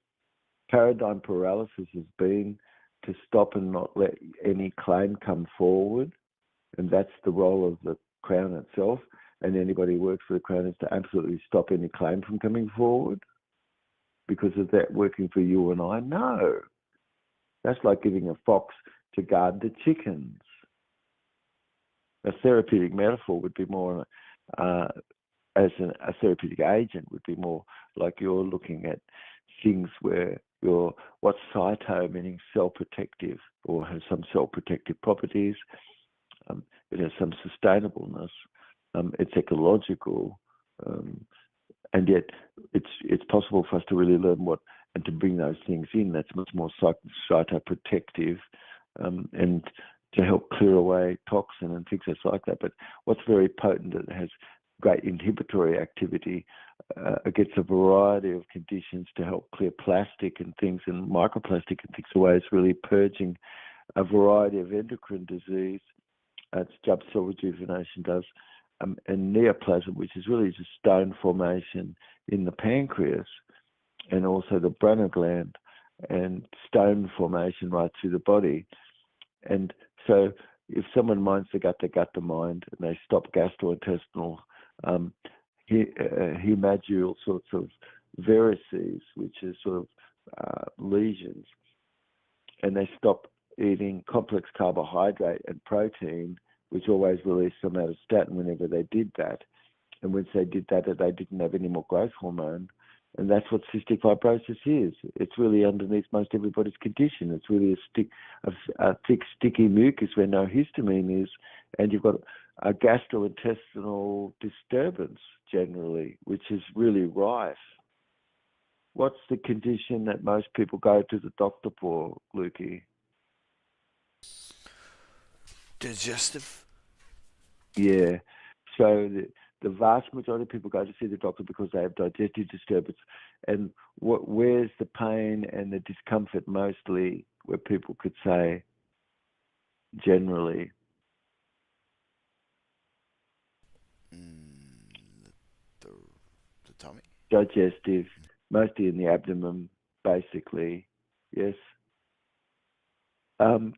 paradigm paralysis has been to stop and not let any claim come forward? And that's the role of the Crown itself. And anybody who works for the Crown is to absolutely stop any claim from coming forward? Because of that working for you and I? No. That's like giving a fox to guard the chickens. A therapeutic metaphor would be more as a therapeutic agent would be more like you're looking at things where what's cyto, meaning cell-protective, or has some cell-protective properties. It has some sustainableness. It's ecological, and yet it's possible for us to really learn and to bring those things in. That's much more cytoprotective, and to help clear away toxin and things like that. But what's very potent, it has great inhibitory activity against a variety of conditions to help clear plastic and things and microplastic and things away. It's really purging a variety of endocrine disease. It's Jubb cell rejuvenation does, and neoplasm, which is really just stone formation in the pancreas, and also the Brunner gland, and stone formation right through the body. And so if someone minds the gut to mind, and they stop gastrointestinal hemadual sorts of varices, which is sort of lesions, and they stop eating complex carbohydrate and protein, which always released somatostatin whenever they did that. And once they did that, they didn't have any more growth hormone. And that's what cystic fibrosis is. It's really underneath most everybody's condition. It's really a thick, sticky mucus where no histamine is, and you've got a gastrointestinal disturbance generally, which is really rife. What's the condition that most people go to the doctor for, Lukey? Digestive. Yeah. So the vast majority of people go to see the doctor because they have digestive disturbance. And where's the pain and the discomfort mostly, where people could say generally? The, the tummy. Digestive, mostly in the abdomen, basically. Yes.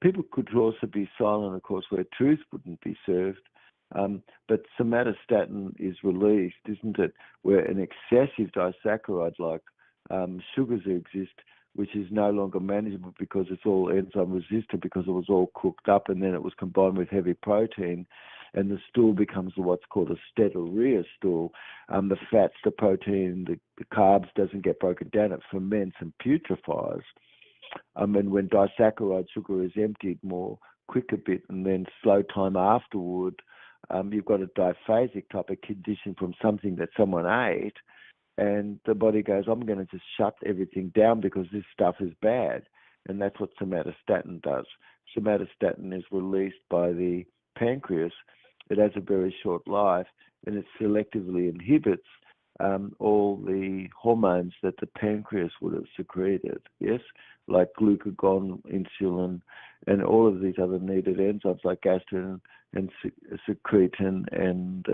People could also be silent, of course, where truth wouldn't be served. But somatostatin is released, isn't it? Where an excessive disaccharide like sugars exist, which is no longer manageable because it's all enzyme resistant, because it was all cooked up and then it was combined with heavy protein, and the stool becomes what's called a steatorrhea stool. The fats, the protein, the carbs doesn't get broken down. It ferments and putrefies. And when disaccharide sugar is emptied more quick a bit and then slow time afterward, you've got a diphasic type of condition from something that someone ate, and the body goes, I'm going to just shut everything down because this stuff is bad. And that's what somatostatin does. Somatostatin is released by the pancreas. It has a very short life, and it selectively inhibits all the hormones that the pancreas would have secreted, yes, like glucagon, insulin, and all of these other needed enzymes like gastrin and secretin and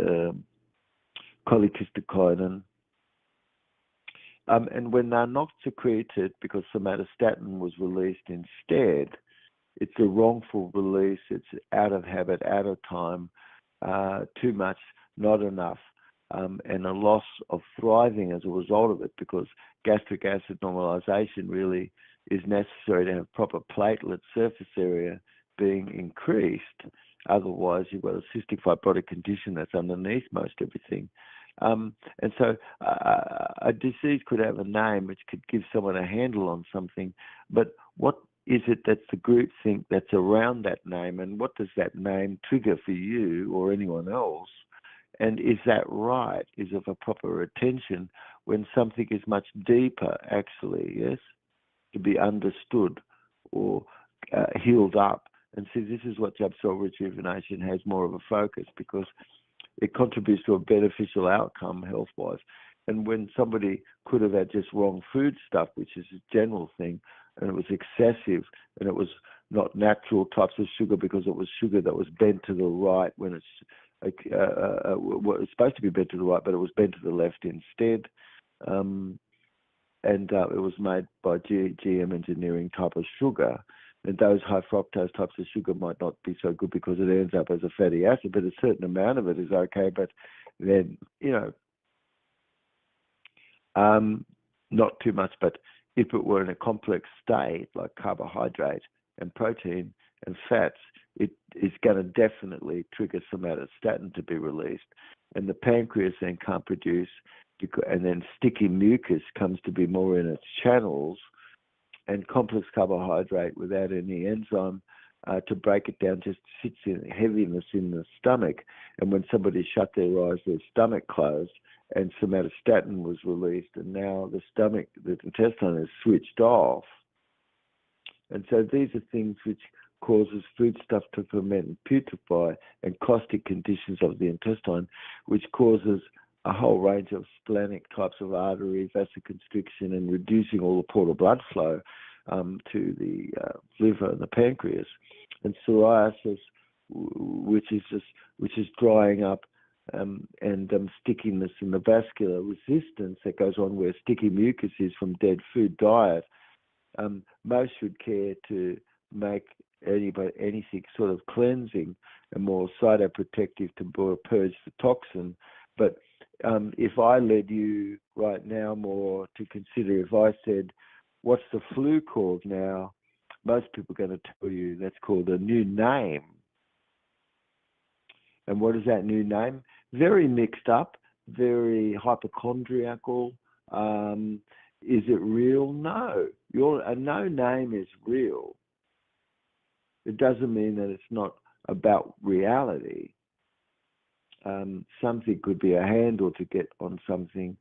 cholecystokinin. And when they're not secreted because somatostatin was released instead, it's a wrongful release. It's out of habit, out of time, too much, not enough, and a loss of thriving as a result of it, because gastric acid normalization really is necessary to have proper platelet surface area being increased. Otherwise, you've got a cystic fibrotic condition that's underneath most everything. And so a disease could have a name which could give someone a handle on something, but what is it that's the group think that's around that name, and what does that name trigger for you or anyone else? And is that right? Is of a proper attention when something is much deeper, actually, yes, to be understood or healed up? And see, this is what Jubb cell rejuvenation has more of a focus, because it contributes to a beneficial outcome health-wise. And when somebody could have had just wrong food stuff, which is a general thing, and it was excessive, and it was not natural types of sugar because it was sugar that was bent to the right when it's supposed to be bent to the right, but it was bent to the left instead. And it was made by GM engineering type of sugar. And those high fructose types of sugar might not be so good because it ends up as a fatty acid, but a certain amount of it is okay. But then, not too much. But if it were in a complex state, like carbohydrate and protein and fats, it is going to definitely trigger somatostatin to be released. And the pancreas then can't produce, and then sticky mucus comes to be more in its channels, and complex carbohydrate without any enzyme to break it down just sits in heaviness in the stomach. And when somebody shut their eyes, their stomach closed, and somatostatin was released, and now the intestine is switched off. And so these are things which causes foodstuff to ferment and putrefy, and caustic conditions of the intestine, which causes a whole range of splenic types of artery vasoconstriction and reducing all the portal blood flow to the liver and the pancreas, and psoriasis, which is drying up and stickiness in the vascular resistance that goes on where sticky mucus is from dead food diet. Most should care to make anything sort of cleansing and more cytoprotective to purge the toxin. But if I led you right now more to consider, if I said, what's the flu called now? Most people are going to tell you that's called a new name. And what is that new name? Very mixed up, very hypochondriacal, Is it real? No. A no name is real. It doesn't mean that it's not about reality. Something could be a handle to get on something,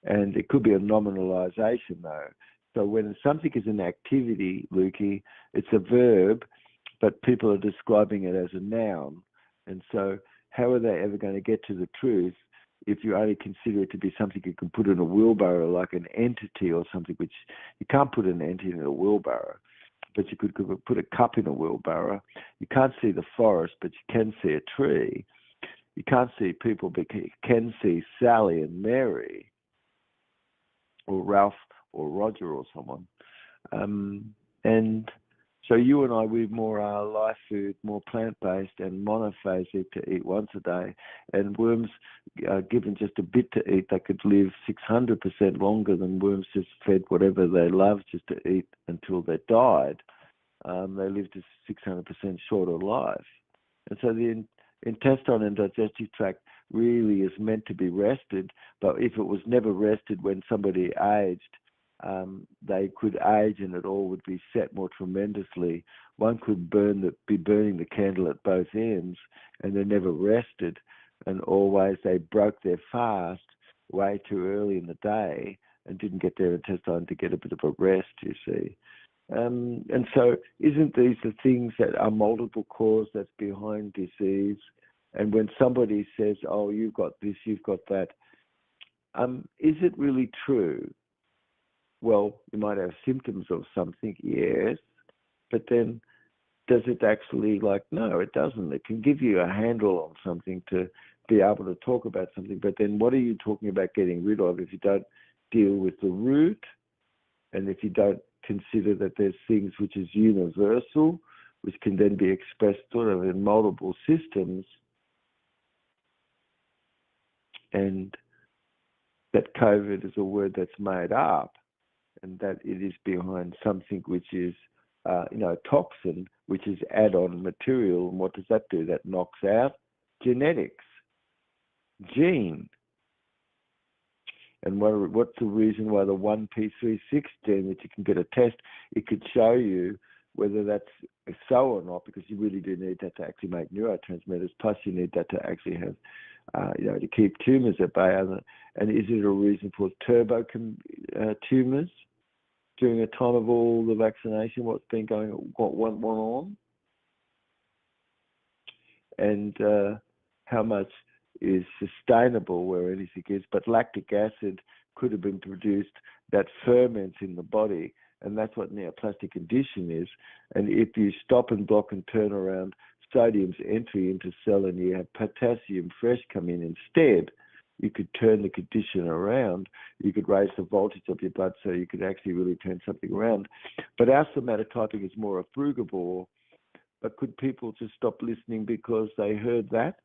and it could be a nominalization, though. So when something is an activity, Lukey, it's a verb, but people are describing it as a noun. And so how are they ever going to get to the truth if you only consider it to be something you can put in a wheelbarrow, like an entity or something, which you can't put an entity in a wheelbarrow, but you could put a cup in a wheelbarrow. You can't see the forest, but you can see a tree. You can't see people, but you can see Sally and Mary, or Ralph or Roger or someone. And so you and I, we more are live food, more plant-based and monophasic, to eat once a day. And worms, given just a bit to eat, they could live 600% longer than worms just fed whatever they loved just to eat until they died. They lived a 600% shorter life. And so the intestine and digestive tract really is meant to be rested, but if it was never rested when somebody aged, they could age and it all would be set more tremendously. One could be burning the candle at both ends, and they never rested, and always they broke their fast way too early in the day and didn't get their intestine to get a bit of a rest, you see. And so isn't these the things that are multiple cause that's behind disease? And when somebody says, oh, you've got this, you've got that, is it really true? Well, you might have symptoms of something, yes, but then does it actually, no, it doesn't. It can give you a handle on something to be able to talk about something, but then what are you talking about getting rid of if you don't deal with the root, and if you don't consider that there's things which is universal, which can then be expressed sort of in multiple systems, and that COVID is a word that's made up, and that it is behind something which is, toxin, which is add-on material. And what does that do? That knocks out genetics, gene. And what's the reason why the 1p36 gene, that you can get a test, it could show you whether that's so or not, because you really do need that to actually make neurotransmitters, plus you need that to actually have, to keep tumours at bay. And is it a reason for turbo tumours during a time of all the vaccination, what's been going on? And how much is sustainable where anything is, but lactic acid could have been produced that ferments in the body, and that's what neoplastic condition is. And if you stop and block and turn around sodium's entry into cell and you have potassium fresh come in instead, you could turn the condition around. You could raise the voltage of your blood, so you could actually really turn something around. But our somatotyping is more a frugivore. But could people just stop listening because they heard that?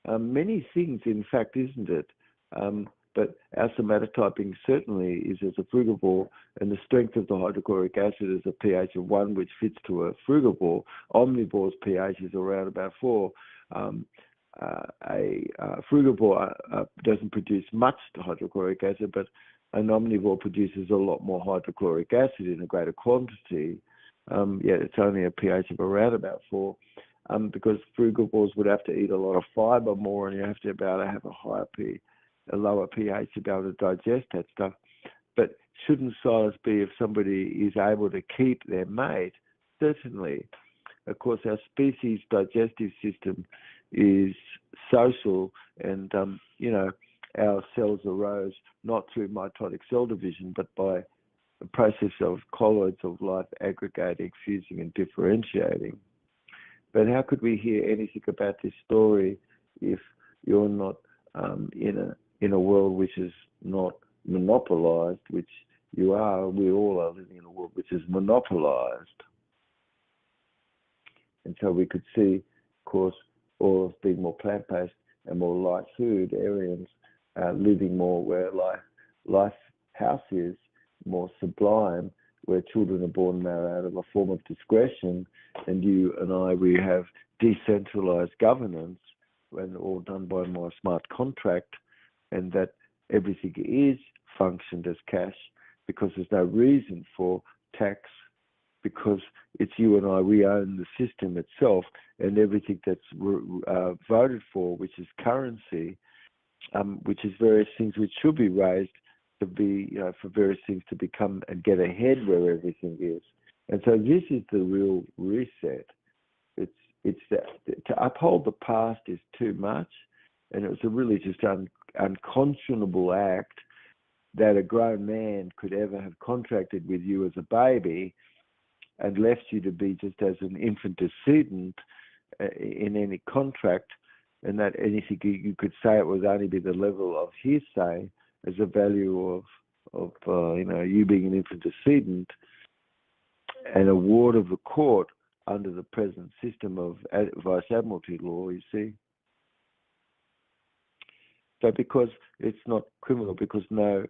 Many things, in fact, isn't it? But our somatotyping certainly is as a frugivore, and the strength of the hydrochloric acid is a pH of 1, which fits to a frugivore. Omnivore's pH is around about 4. A frugivore doesn't produce much hydrochloric acid, but an omnivore produces a lot more hydrochloric acid in a greater quantity. Yet it's only a pH of around about 4. Because frugivores would have to eat a lot of fiber more, and you have to be able to have a lower pH to be able to digest that stuff. But shouldn't silence be if somebody is able to keep their mate? Certainly. Of course, our species' digestive system is social, and our cells arose not through mitotic cell division, but by the process of colloids of life aggregating, fusing, and differentiating. But how could we hear anything about this story if you're not in a world which is not monopolized, which you are? We all are living in a world which is monopolized. And so we could see, of course, all of being more plant-based and more light food areas, living more where life house is, more sublime, where children are born now out of a form of discretion, and you and I, we have decentralized governance, when all done by my smart contract, and that everything is functioned as cash because there's no reason for tax, because it's you and I, we own the system itself, and everything that's voted for, which is currency, which is various things which should be raised to be, for various things to become and get ahead where everything is. And so this is the real reset. It's that to uphold the past is too much, and it was a really just unconscionable act that a grown man could ever have contracted with you as a baby and left you to be just as an infant decedent in any contract, and that anything you could say it would only be the level of hearsay as a value of you being an infant decedent, an award of the court under the present system of vice admiralty law, you see. So because it's not criminal, because no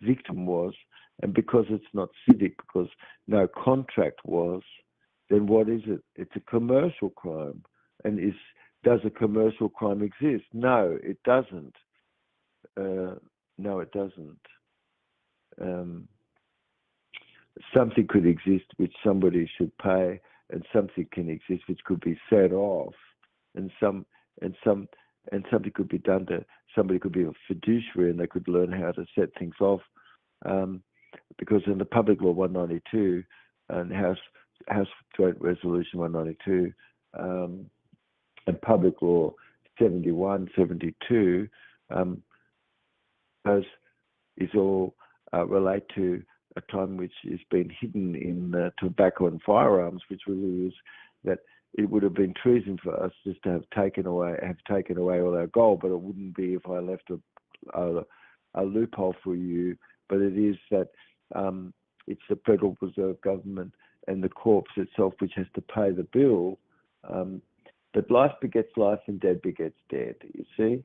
victim was, and because it's not civic, because no contract was, then what is it? It's a commercial crime. And does a commercial crime exist? No, it doesn't. No, it doesn't. Something could exist which somebody should pay, and something can exist which could be set off, and something could be done to somebody. Could be a fiduciary, and they could learn how to set things off, because in the Public Law 192 and House Joint Resolution 192 and Public Law 71, 72, those is all relate to a time which has been hidden in tobacco and firearms, which really is that it would have been treason for us just to have taken away all our gold, but it wouldn't be if I left a loophole for you. But it is that it's the Federal Reserve Government and the corpse itself which has to pay the bill. But life begets life and dead begets dead, you see?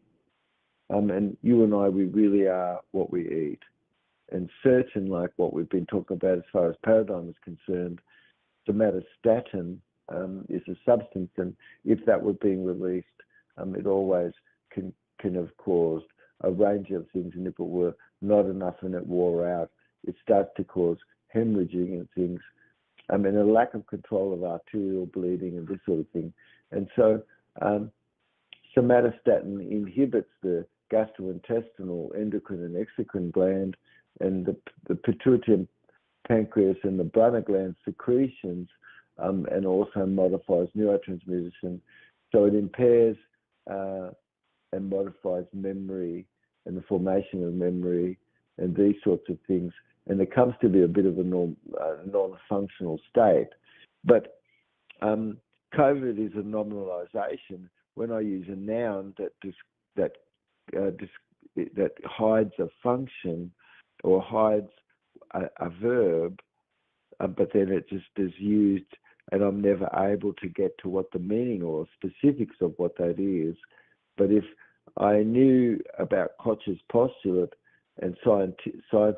And you and I, we really are what we eat. And certain, like what we've been talking about as far as paradigm is concerned, somatostatin is a substance, and if that were being released, it always can have caused a range of things, and if it were not enough and it wore out, it starts to cause hemorrhaging and things, and a lack of control of arterial bleeding and this sort of thing. And so somatostatin inhibits the gastrointestinal, endocrine and exocrine gland, and the pituitary, pancreas and the bladder gland secretions, and also modifies neurotransmission. So it impairs and modifies memory and the formation of memory and these sorts of things. And it comes to be a bit of a non-functional state. But COVID is a nominalization. When I use a noun that hides a function or hides a verb, but then it just is used, and I'm never able to get to what the meaning or specifics of what that is. But if I knew about Koch's postulate and science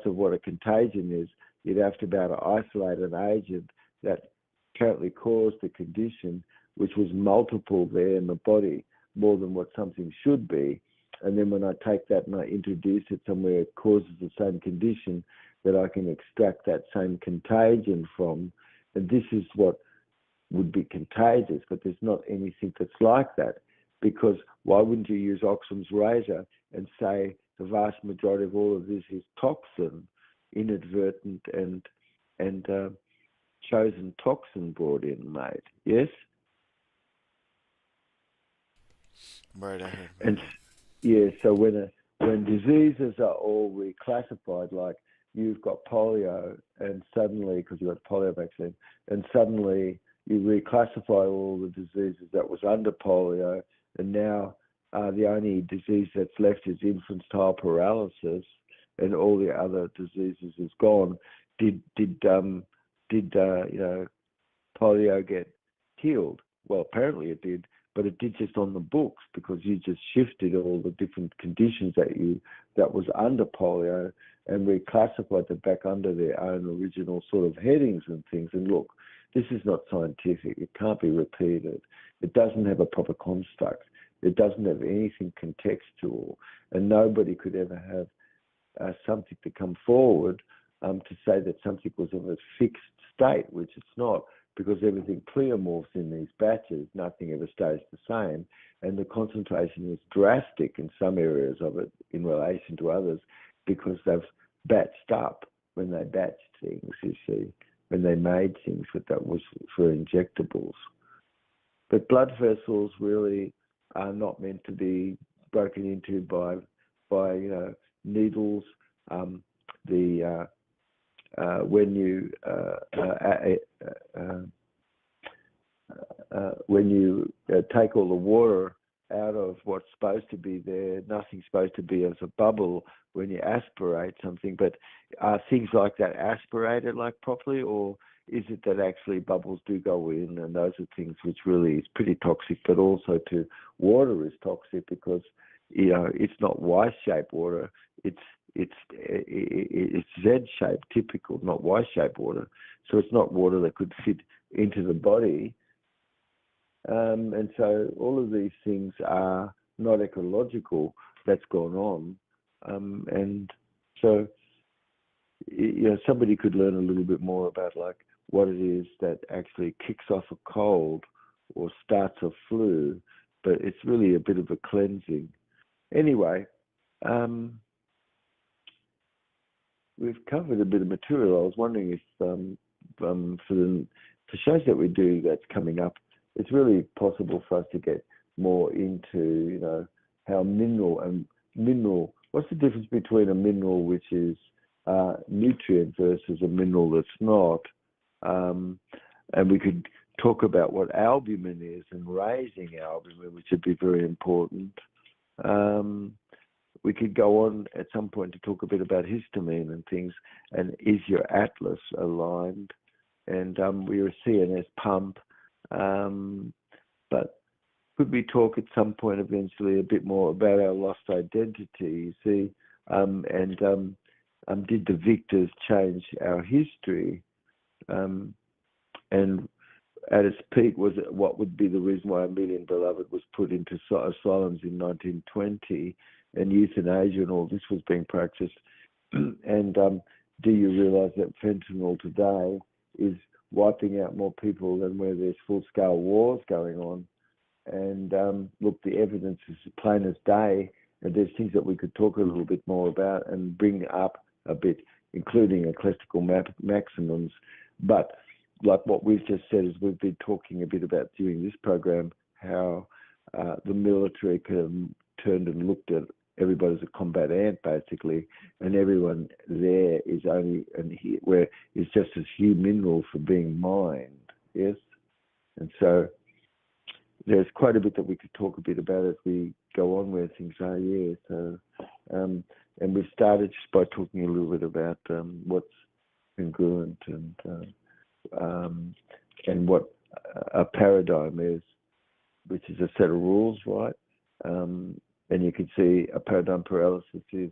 of what a contagion is, you'd have to be able to isolate an agent that apparently caused the condition, which was multiple there in the body, more than what something should be. And then when I take that and I introduce it somewhere it causes the same condition, that I can extract that same contagion from. And this is what would be contagious, but there's not anything that's like that. Because why wouldn't you use Occam's razor and say the vast majority of all of this is toxin, inadvertent and chosen toxin brought in, mate? Yes? Right, I heard. And yeah, so when diseases are all reclassified, like you've got polio, and suddenly, because you've got polio vaccine, and suddenly you reclassify all the diseases that was under polio, and now the only disease that's left is infantile paralysis, and all the other diseases is gone. Did polio get healed? Well, apparently it did, but it did just on the books, because you just shifted all the different conditions that was under polio and reclassified them back under their own original sort of headings and things. And look, this is not scientific. It can't be repeated. It doesn't have a proper construct. It doesn't have anything contextual, and nobody could ever have something to come forward to say that something was of a fixed state, which it's not, because everything pleomorphs in these batches. Nothing ever stays the same, and the concentration is drastic in some areas of it in relation to others, because they've batched up when they batched things, you see, when they made things, but that was for injectables. But blood vessels really are not meant to be broken into by needles. When you take all the water out of what's supposed to be there, nothing's supposed to be as a bubble when you aspirate something. But are things like that aspirated like properly, or is it that actually bubbles do go in, and those are things which really is pretty toxic, but also to water is toxic because it's not Y-shaped water, it's Z-shaped, typical, not Y-shaped water. So it's not water that could fit into the body. And so all of these things are not ecological. That's gone on. And so, somebody could learn a little bit more about like what it is that actually kicks off a cold or starts a flu, but it's really a bit of a cleansing. Anyway, we've covered a bit of material. I was wondering if for the shows that we do that's coming up, it's really possible for us to get more into, how mineral, what's the difference between a mineral which is nutrient versus a mineral that's not? And we could talk about what albumin is and raising albumin, which would be very important. We could go on at some point to talk a bit about histamine and things, and is your atlas aligned? And we're a CNS pump. But could we talk at some point eventually a bit more about our lost identity, you see? And did the victors change our history? And at its peak, was it what would be the reason why 1 million beloved was put into asylums in 1920, and euthanasia and all this was being practiced? And do you realize that fentanyl today is wiping out more people than where there's full-scale wars going on? And look, the evidence is plain as day, and there's things that we could talk a little bit more about and bring up a bit, including eclectical maximums. But like what we've just said is we've been talking a bit about during this program how the military could have turned and looked at everybody as a combat ant, basically, and everyone there is where is just as few minerals for being mined, yes? And so there's quite a bit that we could talk a bit about as we go on where things are, yeah. So, and we've started just by talking a little bit about what's congruent and what a paradigm is, which is a set of rules, right? And you can see a paradigm paralysis is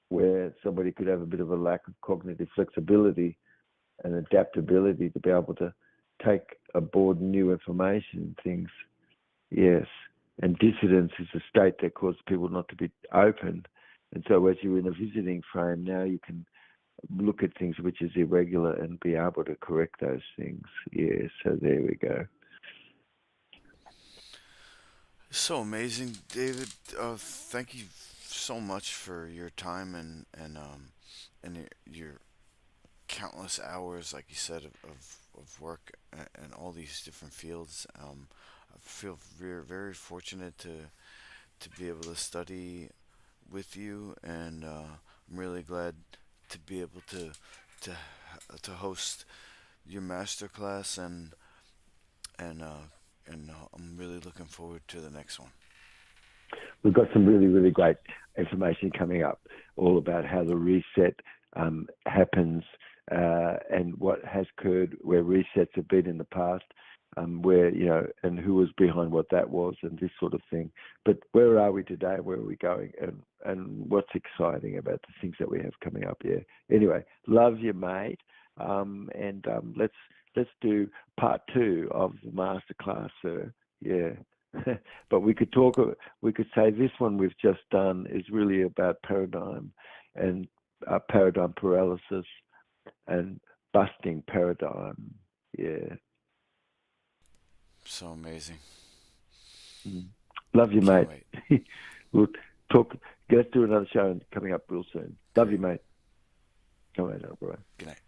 where somebody could have a bit of a lack of cognitive flexibility and adaptability to be able to take aboard new information and things. Yes. And dissidence is a state that causes people not to be open. And so as you're in a visiting frame, now you can look at things which is irregular and be able to correct those things. Yeah, so there we go. So amazing, David. Thank you so much for your time and your countless hours, like you said, of work in all these different fields. I feel very, very fortunate to be able to study with you, and I'm really glad to be able to to host your masterclass, and I'm really looking forward to the next one. We've got some really, really great information coming up, all about how the reset happens and what has occurred, where resets have been in the past, where, and who was behind what that was, and this sort of thing. But where are we today? Where are we going? And what's exciting about the things that we have coming up? Yeah. Anyway, love you, mate. And let's do part 2 of the masterclass, sir. Yeah. But we could talk. We could say this one we've just done is really about paradigm and paradigm paralysis and busting paradigm. Yeah. So amazing. Mm. Love you, Can't mate. wait. We'll talk. Let's do another show coming up real soon. Love you, Great. mate. Come on, bro. Good night.